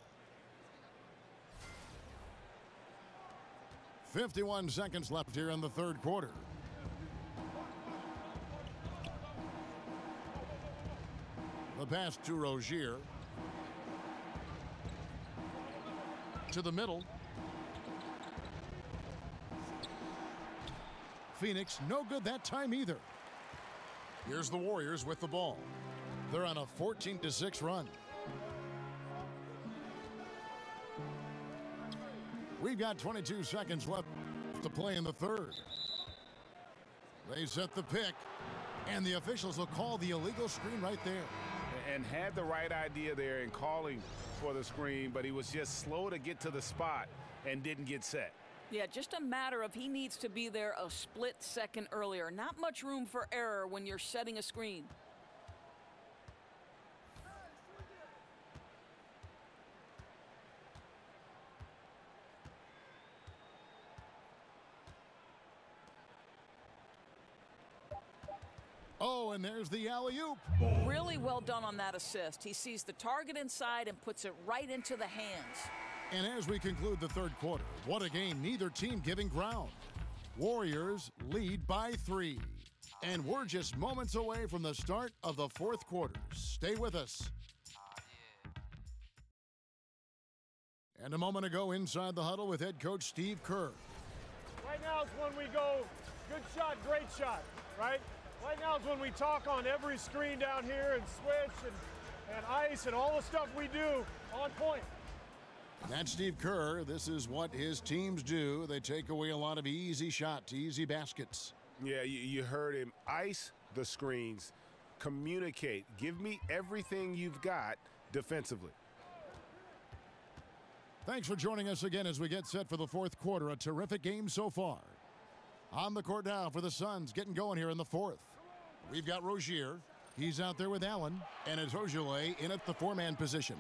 51 seconds left here in the third quarter. The pass to Rozier. To the middle. Phoenix, no good that time either. Here's the Warriors with the ball. They're on a 14-6 run. We've got 22 seconds left to play in the third. They set the pick, and the officials will call the illegal screen right there. And had the right idea there in calling for the screen, but he was just slow to get to the spot and didn't get set. Yeah, just a matter of he needs to be there a split second earlier. Not much room for error when you're setting a screen. Oh, and there's the alley-oop. Really well done on that assist. He sees the target inside and puts it right into the hands. And as we conclude the third quarter, what a game, neither team giving ground. Warriors lead by 3. And we're just moments away from the start of the fourth quarter. Stay with us. And a moment ago inside the huddle with head coach Steve Kerr. Right now is when we go, good shot, great shot, right? Right now is when we talk on every screen down here and switch and ice and all the stuff we do on point. That's Steve Kerr. This is what his teams do. They take away a lot of easy shots, easy baskets. Yeah, you heard him. Ice the screens. Communicate. Give me everything you've got defensively. Thanks for joining us again as we get set for the fourth quarter. A terrific game so far. On the court now for the Suns, getting going here in the fourth. We've got Rozier. He's out there with Allen. And it's Ojale in at the four-man position.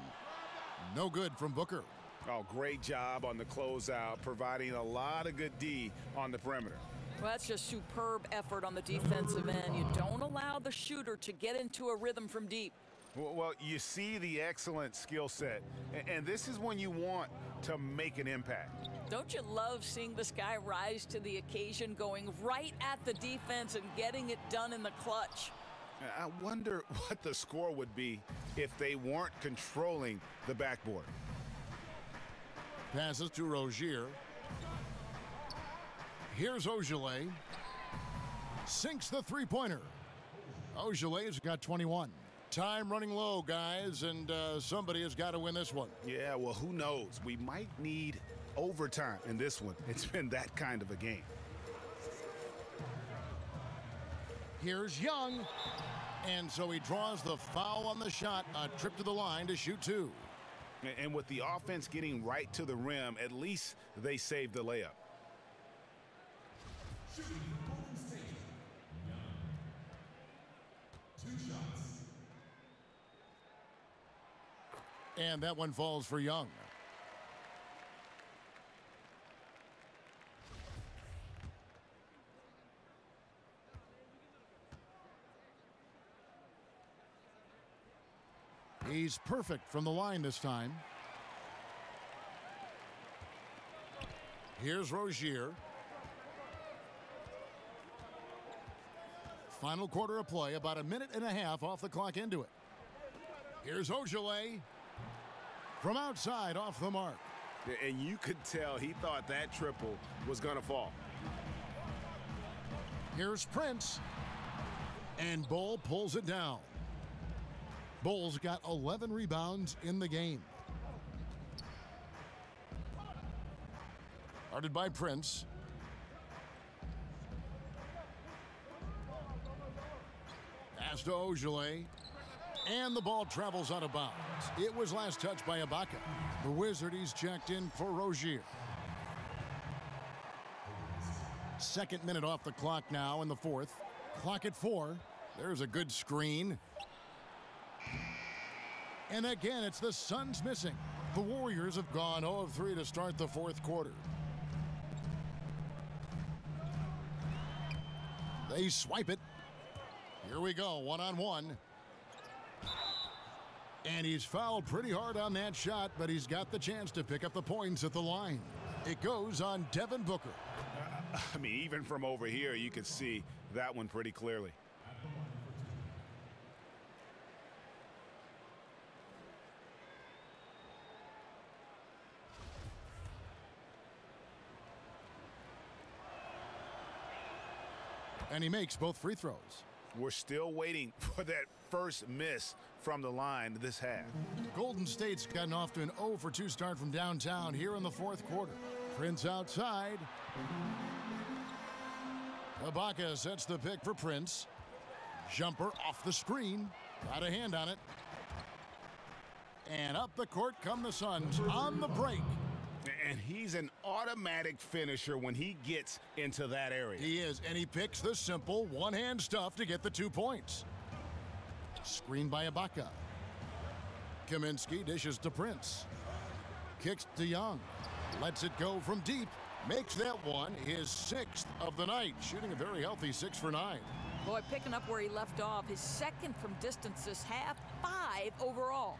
No good from Booker. Oh, great job on the closeout, providing a lot of good D on the perimeter. Well, that's just superb effort on the defensive end. You don't allow the shooter to get into a rhythm from deep. Well, you see the excellent skill set, and this is when you want to make an impact. Don't you love seeing this guy rise to the occasion, going right at the defense and getting it done in the clutch? I wonder what the score would be if they weren't controlling the backboard. Passes to Rozier. Here's Ojale. Sinks the three-pointer. Ojale's got 21. Time running low, guys, and somebody has got to win this one. Yeah, well, who knows? We might need overtime in this one. It's been that kind of a game. Here's Young. And so he draws the foul on the shot. A trip to the line to shoot two. And with the offense getting right to the rim, at least they saved the layup. And that one falls for Young. He's perfect from the line this time. Here's Rozier. Final quarter of play, about a minute and a half off the clock into it. Here's Ojale. From outside, off the mark. And you could tell he thought that triple was going to fall. Here's Prince. And Bull pulls it down. Bull's got 11 rebounds in the game. Guarded by Prince. Pass to Ojale. And the ball travels out of bounds. It was last touched by Ibaka. The Wizard, he's checked in for Rozier. Second minute off the clock now in the fourth. Clock at 4. There's a good screen. And again, it's the Suns missing. The Warriors have gone 0 of 3 to start the fourth quarter. They swipe it. Here we go, one-on-one. And he's fouled pretty hard on that shot, but he's got the chance to pick up the points at the line. It goes on Devin Booker. I mean, even from over here, you could see that one pretty clearly. And he makes both free throws. We're still waiting for that first miss from the line this half. Golden State's gotten off to an 0 for 2 start from downtown here in the fourth quarter. Prince outside. Ibaka sets the pick for Prince. Jumper off the screen. Got a hand on it. And up the court come the Suns on the break. And he's an automatic finisher when he gets into that area. He is, and he picks the simple one-hand stuff to get the 2 points. Screened by Ibaka. Kaminsky dishes to Prince. Kicks to Young. Lets it go from deep. Makes that one his 6th of the night. Shooting a very healthy 6 for 9. Boy, picking up where he left off. His second from distance this half, 5 overall.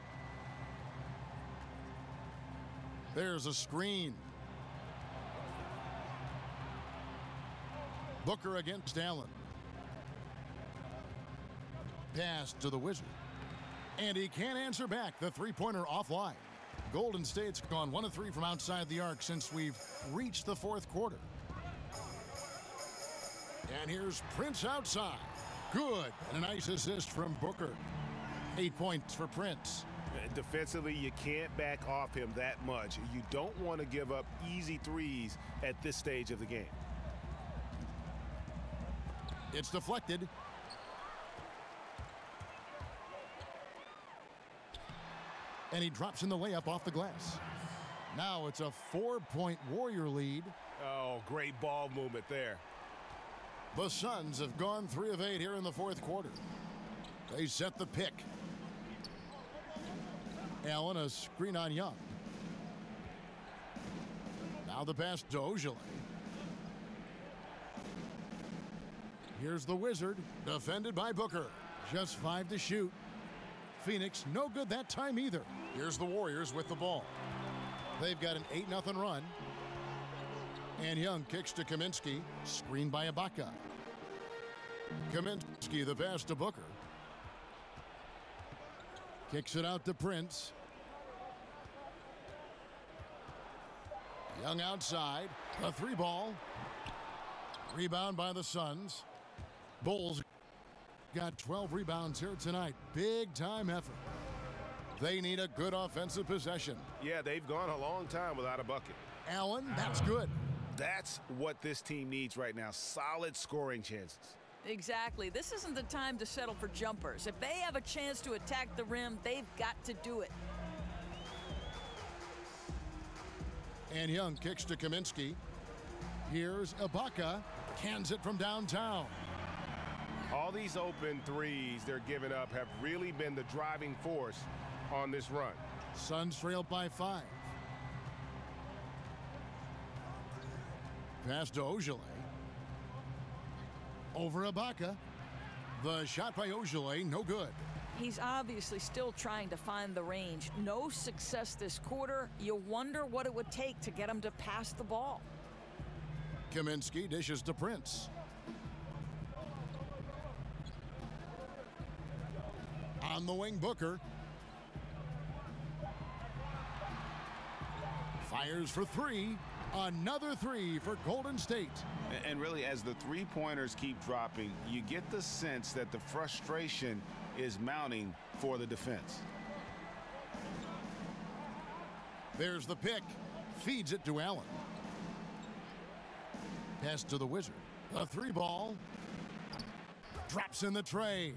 There's a screen. Booker against Allen. Pass to the Wizard. And he can't answer back. The three-pointer offline. Golden State's gone 1 of 3 from outside the arc since we've reached the fourth quarter. And here's Prince outside. Good. And a nice assist from Booker. 8 points for Prince. Defensively, you can't back off him that much. You don't want to give up easy threes at this stage of the game. It's deflected. And he drops in the layup off the glass. Now it's a 4-point Warrior lead. Oh, great ball movement there. The Suns have gone 3 of 8 here in the fourth quarter. They set the pick. Allen, a screen on Young. Now the pass to Ojale. Here's the Wizard, defended by Booker. Just 5 to shoot. Phoenix, no good that time either. Here's the Warriors with the ball. They've got an 8-0 run. And Young kicks to Kaminsky, screened by Ibaka. Kaminsky, the pass to Booker. Kicks it out to Prince. Young outside, a 3-ball. Rebound by the Suns. Bulls got 12 rebounds here tonight. Big time effort. They need a good offensive possession. Yeah, they've gone a long time without a bucket. Allen, that's good. That's what this team needs right now. Solid scoring chances. Exactly. This isn't the time to settle for jumpers. If they have a chance to attack the rim, they've got to do it. And Young kicks to Kaminsky. Here's Ibaka. Cans it from downtown. All these open threes they're giving up have really been the driving force on this run. Suns trail by 5. Pass to Ojale. Over Ibaka. The shot by Ojale, no good. He's obviously still trying to find the range. No success this quarter. You wonder what it would take to get him to pass the ball. Kaminsky dishes to Prince. On the wing, Booker. Fires for 3. Another 3 for Golden State. And really, as the three-pointers keep dropping, you get the sense that the frustration is mounting for the defense. There's the pick. Feeds it to Allen. Pass to the Wizard. A 3-ball. Drops in the tray.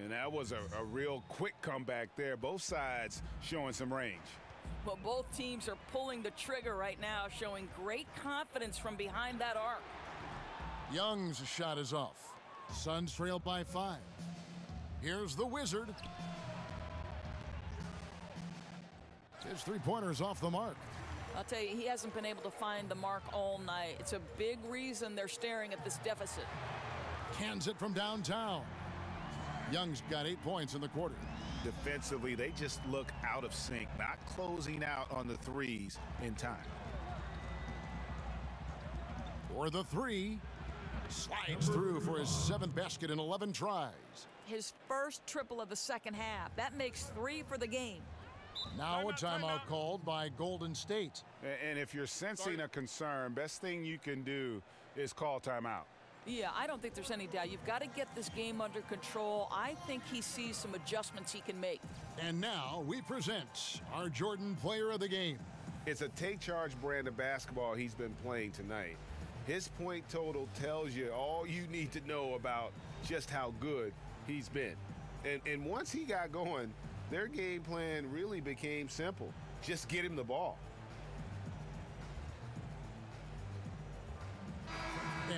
And that was a real quick comeback there. Both sides showing some range. Well, both teams are pulling the trigger right now, showing great confidence from behind that arc. Young's shot is off. Suns trail by 5. Here's the Wizard. His 3-pointer's off the mark. I'll tell you, he hasn't been able to find the mark all night. It's a big reason they're staring at this deficit. Cans it from downtown. Young's got 8 points in the quarter. Defensively, they just look out of sync, not closing out on the threes in time. For the 3, slides through for his 7th basket in 11 tries. His first triple of the second half. That makes 3 for the game. Now a timeout called by Golden State. And if you're sensing a concern, best thing you can do is call timeout. Yeah, I don't think there's any doubt. You've got to get this game under control. I think he sees some adjustments he can make. And now we present our Jordan Player of the Game. It's a take-charge brand of basketball he's been playing tonight. His point total tells you all you need to know about just how good he's been. And once he got going, their game plan really became simple. Just get him the ball.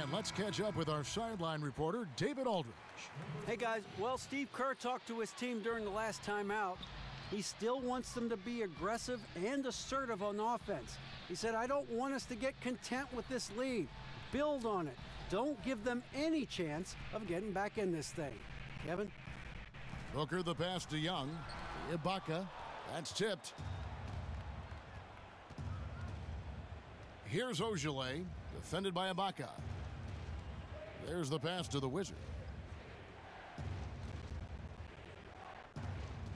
And let's catch up with our sideline reporter, David Aldridge. Hey, guys. Well, Steve Kerr talked to his team during the last timeout. He still wants them to be aggressive and assertive on offense. He said, I don't want us to get content with this lead. Build on it. Don't give them any chance of getting back in this thing. Kevin? Booker the pass to Young. Ibaka. That's tipped. Here's Ojale, defended by Ibaka. There's the pass to the Wizard.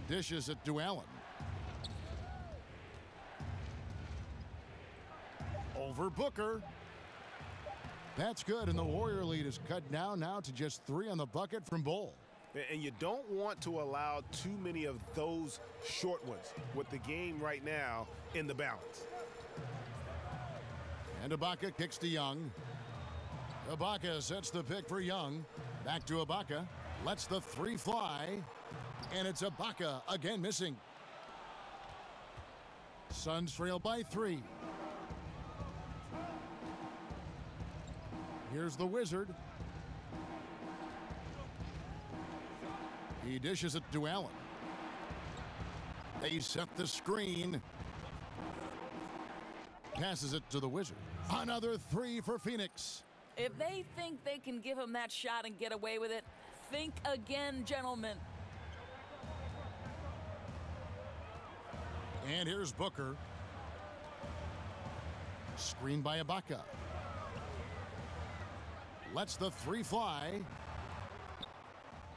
Dishes it to Allen. Over Booker. That's good, and the Warrior lead is cut down now to just 3 on the bucket from Bull. And you don't want to allow too many of those short ones with the game right now in the balance. And Ibaka kicks to Young. Ibaka sets the pick for Young. Back to Ibaka. Lets the 3 fly. And it's Ibaka again missing. Suns trail by 3. Here's the Wizard. He dishes it to Allen. They set the screen. Passes it to the Wizard. Another 3 for Phoenix. If they think they can give him that shot and get away with it, think again, gentlemen. And here's Booker. Screen by Ibaka. Lets the 3 fly.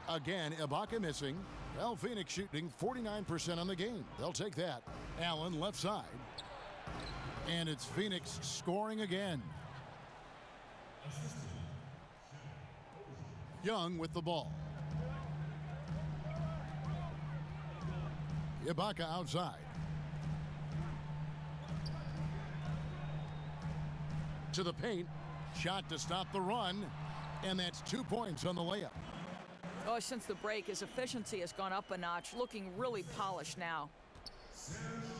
Again, Ibaka missing. Well, Phoenix shooting 49% on the game. They'll take that. Allen left side. And it's Phoenix scoring again. Young with the ball. Ibaka outside. To the paint. Shot to stop the run. And that's 2 points on the layup. Oh, since the break, his efficiency has gone up a notch, looking really polished now.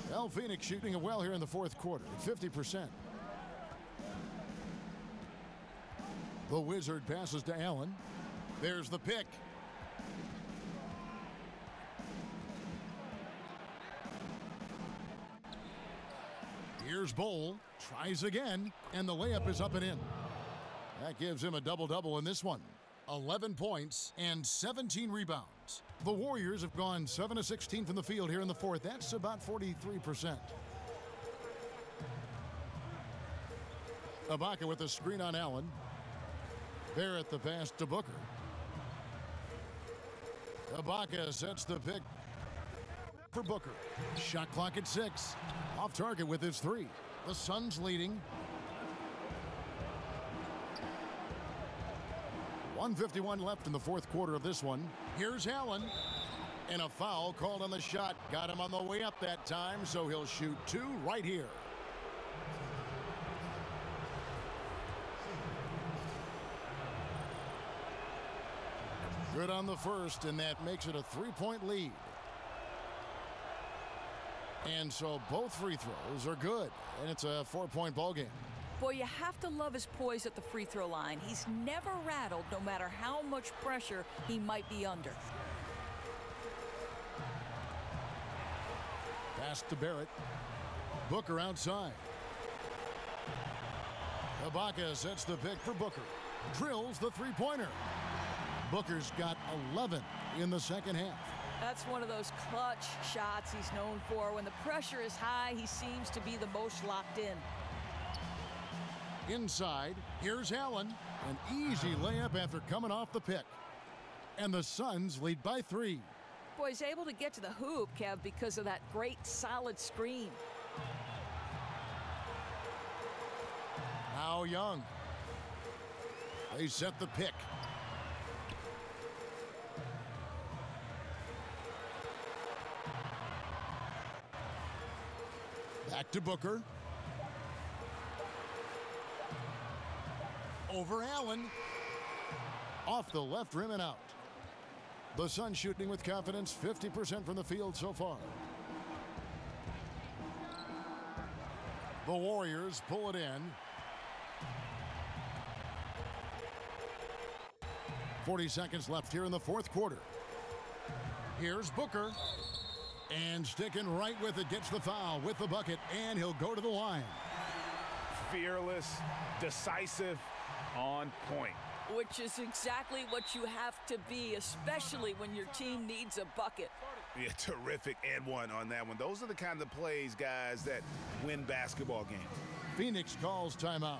Well, Phoenix shooting it well here in the fourth quarter at 50%. The Wizard passes to Allen. There's the pick. Here's Bowl. Tries again, and the layup is up and in. That gives him a double-double in this one. 11 points and 17 rebounds. The Warriors have gone 7 of 16 from the field here in the fourth. That's about 43%. Ibaka with a screen on Allen. Barrett the pass to Booker. Ibaka sets the pick for Booker. Shot clock at 6. Off target with his 3. The Suns leading. 1:51 left in the fourth quarter of this one. Here's Allen. And a foul called on the shot. Got him on the way up that time, so he'll shoot 2 right here. Good on the first, and that makes it a 3-point lead. And so both free throws are good, and it's a 4-point ball game. Boy, you have to love his poise at the free throw line. He's never rattled, no matter how much pressure he might be under. Pass to Barrett. Booker outside. Ibaka sets the pick for Booker. Drills the three-pointer. Booker's got 11 in the second half. That's one of those clutch shots he's known for. When the pressure is high, he seems to be the most locked in. Inside, here's Allen. An easy layup after coming off the pick. And the Suns lead by 3. Boy, he's able to get to the hoop, Kev, because of that great solid screen. Now Young. They set the pick. Back to Booker. Over Allen. Off the left rim and out. The Suns shooting with confidence, 50% from the field so far. The Warriors pull it in. 40 seconds left here in the fourth quarter. Here's Booker. And sticking right with it, gets the foul with the bucket, and he'll go to the line. Fearless, decisive, on point. Which is exactly what you have to be, especially when your team needs a bucket. Yeah, terrific and one on that one. Those are the kind of plays, guys, that win basketball games. Phoenix calls timeout.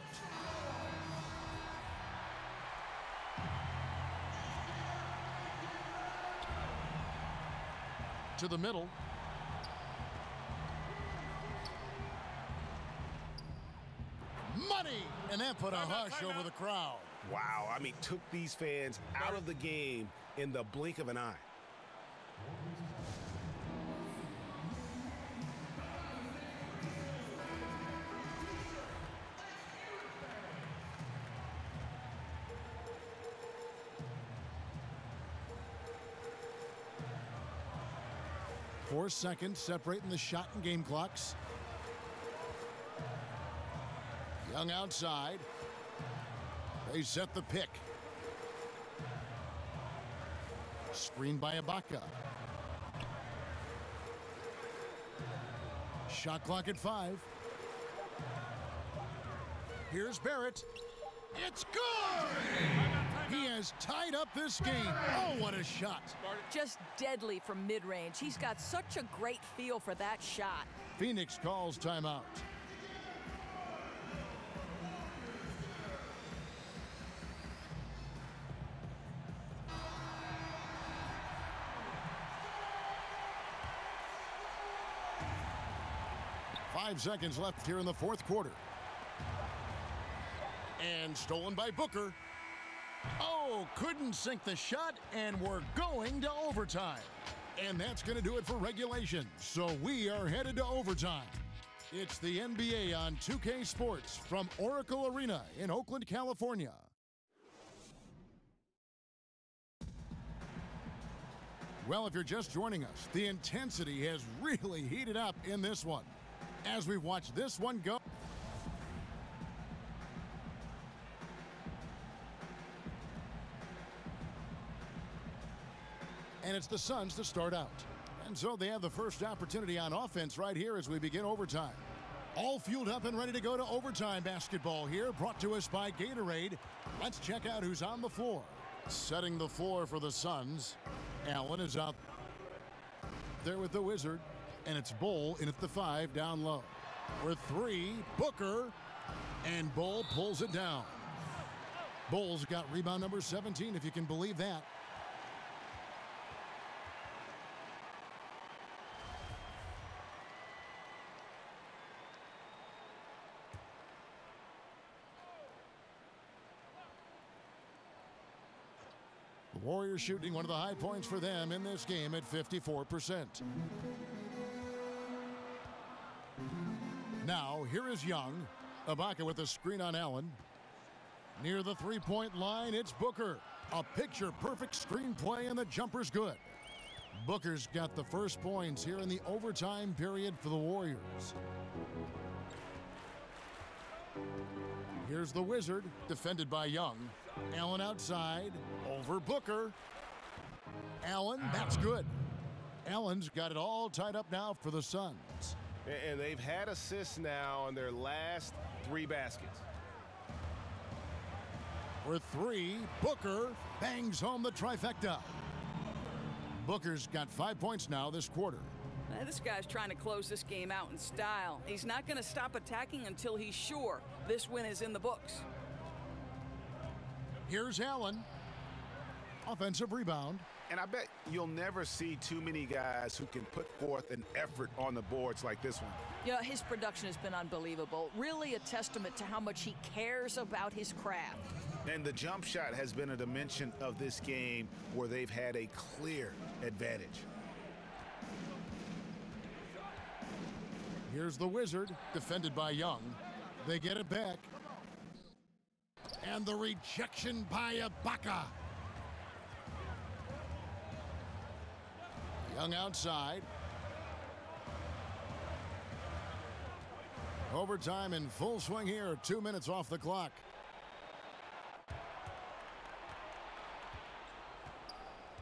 To the middle. Money! And that put a hush over the crowd. Wow, I mean, took these fans out of the game in the blink of an eye. Four seconds separating the shot and game clocks. Young outside. They set the pick. Screen by Ibaka. Shot clock at 5. Here's Barrett. It's good! He has tied up this game. Oh, what a shot. Just deadly from mid-range. He's got such a great feel for that shot. Phoenix calls timeout. Five seconds left here in the fourth quarter. And stolen by Booker. Oh, couldn't sink the shot, and we're going to overtime. And that's going to do it for regulation. So we are headed to overtime. It's the NBA on 2K Sports from Oracle Arena in Oakland, California. Well, if you're just joining us, the intensity has really heated up in this one. As we watch this one go. And it's the Suns to start out. And so they have the first opportunity on offense right here as we begin overtime. All fueled up and ready to go to overtime basketball here, brought to us by Gatorade. Let's check out who's on the floor. Setting the floor for the Suns. Allen is out there with the Wizard. And it's Bull in at the 5 down low. For 3, Booker. And Bull pulls it down. Bull's got rebound number 17, if you can believe that. The Warriors shooting one of the high points for them in this game at 54%. Now, here is Young. Ibaka with a screen on Allen. Near the three-point line, it's Booker. A picture-perfect screen play, and the jumper's good. Booker's got the first points here in the overtime period for the Warriors. Here's the Wizard, defended by Young. Allen outside, over Booker. Allen, that's good. Allen's got it all tied up now for the Suns. And they've had assists now on their last 3 baskets. For 3, Booker bangs home the trifecta. Booker's got 5 points now this quarter. This guy's trying to close this game out in style. He's not going to stop attacking until he's sure this win is in the books. Here's Allen. Offensive rebound. And I bet you'll never see too many guys who can put forth an effort on the boards like this one. Yeah, his production has been unbelievable. Really a testament to how much he cares about his craft. And the jump shot has been a dimension of this game where they've had a clear advantage. Here's the Wizard, defended by Young. They get it back. And the rejection by Ibaka. Young outside. Overtime in full swing here. 2 minutes off the clock.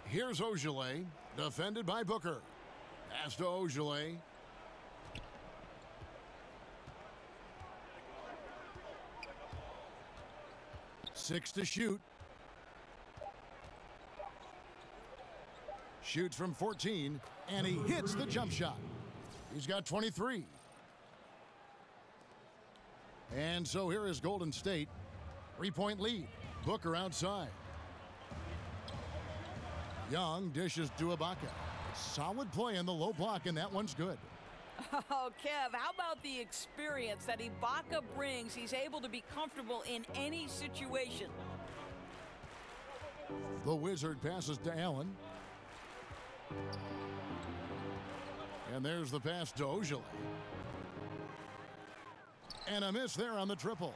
Here's Ogilvy, defended by Booker. Pass to Ogilvy. Six to shoot. Shoots from 14, and he hits the jump shot. He's got 23. And so here is Golden State. 3-point lead. Booker outside. Young dishes to Ibaka. Solid play in the low block, and that one's good. Oh, Kev, how about the experience that Ibaka brings? He's able to be comfortable in any situation. The Wizard passes to Allen. And there's the pass to Ogilvy. And a miss there on the triple.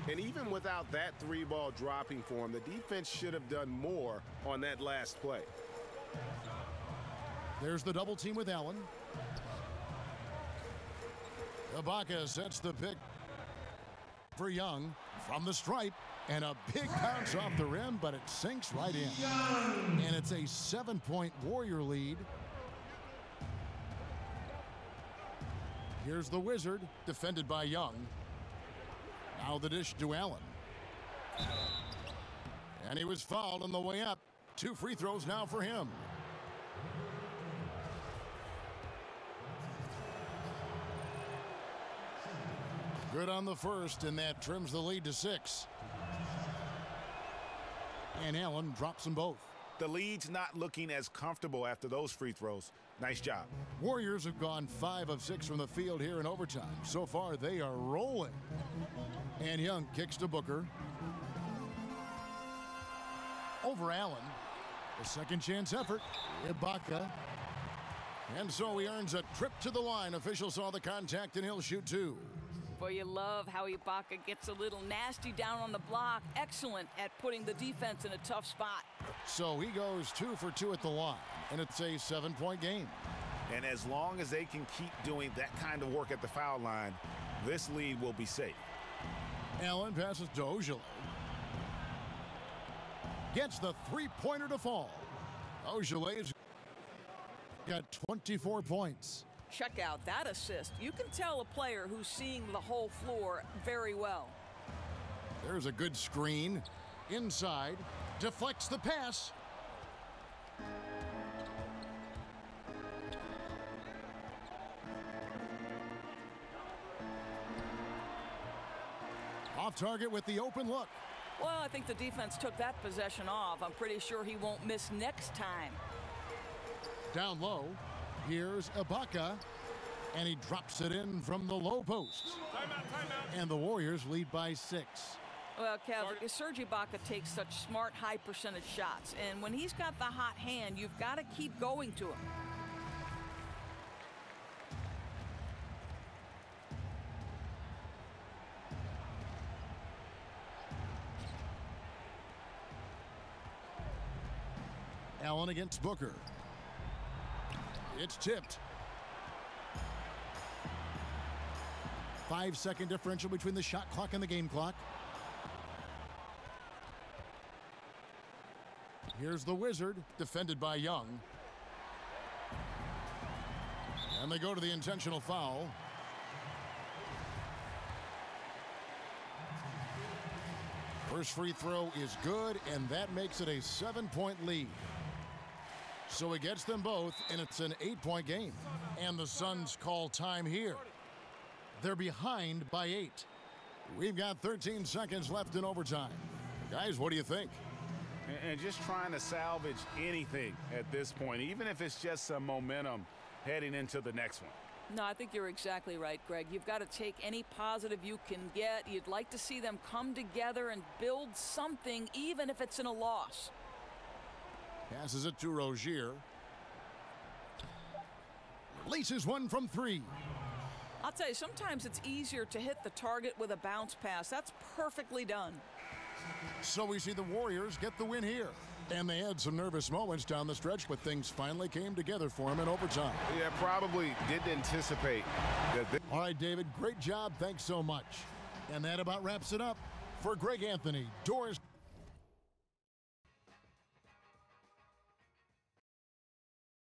And even without that 3-ball dropping for him, the defense should have done more on that last play. There's the double team with Allen. Ibaka sets the pick. For Young from the stripe, and a big bounce off the rim, but it sinks right in. And it's a 7-point Warrior lead. Here's the Wizard, defended by Young. Now the dish to Allen. And he was fouled on the way up. 2 free throws now for him. Good on the first, and that trims the lead to 6. And Allen drops them both. The lead's not looking as comfortable after those free throws. Nice job. Warriors have gone 5 of 6 from the field here in overtime. So far, they are rolling. And Young kicks to Booker. Over Allen. A second chance effort. Ibaka. And so he earns a trip to the line. Officials saw the contact, and he'll shoot 2. Boy, you love how Ibaka gets a little nasty down on the block. Excellent at putting the defense in a tough spot. So he goes 2 for 2 at the line, and it's a 7-point game. And as long as they can keep doing that kind of work at the foul line, this lead will be safe. Allen passes to Ojale. Gets the 3-pointer to fall. Ojale's got 24 points. Check out that assist. You can tell a player who's seeing the whole floor very well. There's a good screen. Inside. Deflects the pass. Off target with the open look. Well, I think the defense took that possession off. I'm pretty sure he won't miss next time. Down low. Here's Ibaka. And he drops it in from the low post. Timeout. And the Warriors lead by 6. Well, Kev, Serge Ibaka takes such smart, high percentage shots. And when he's got the hot hand, you've got to keep going to him. Allen against Booker. It's tipped. 5-second differential between the shot clock and the game clock. Here's the Wizard, defended by Young. And they go to the intentional foul. First free throw is good, and that makes it a 7-point lead. So he gets them both, and it's an 8-point game. And the Suns call time here. They're behind by 8. We've got 13 seconds left in overtime. Guys, what do you think? And just trying to salvage anything at this point, even if it's just some momentum heading into the next one. No, I think you're exactly right, Greg. You've got to take any positive you can get. You'd like to see them come together and build something, even if it's in a loss. Passes it to Rozier. Releases one from 3. I'll tell you, sometimes it's easier to hit the target with a bounce pass. That's perfectly done. So we see the Warriors get the win here. And they had some nervous moments down the stretch, but things finally came together for them in overtime. Yeah, probably didn't anticipate that. All right, David, great job. Thanks so much. And that about wraps it up. For Greg Anthony, Doris.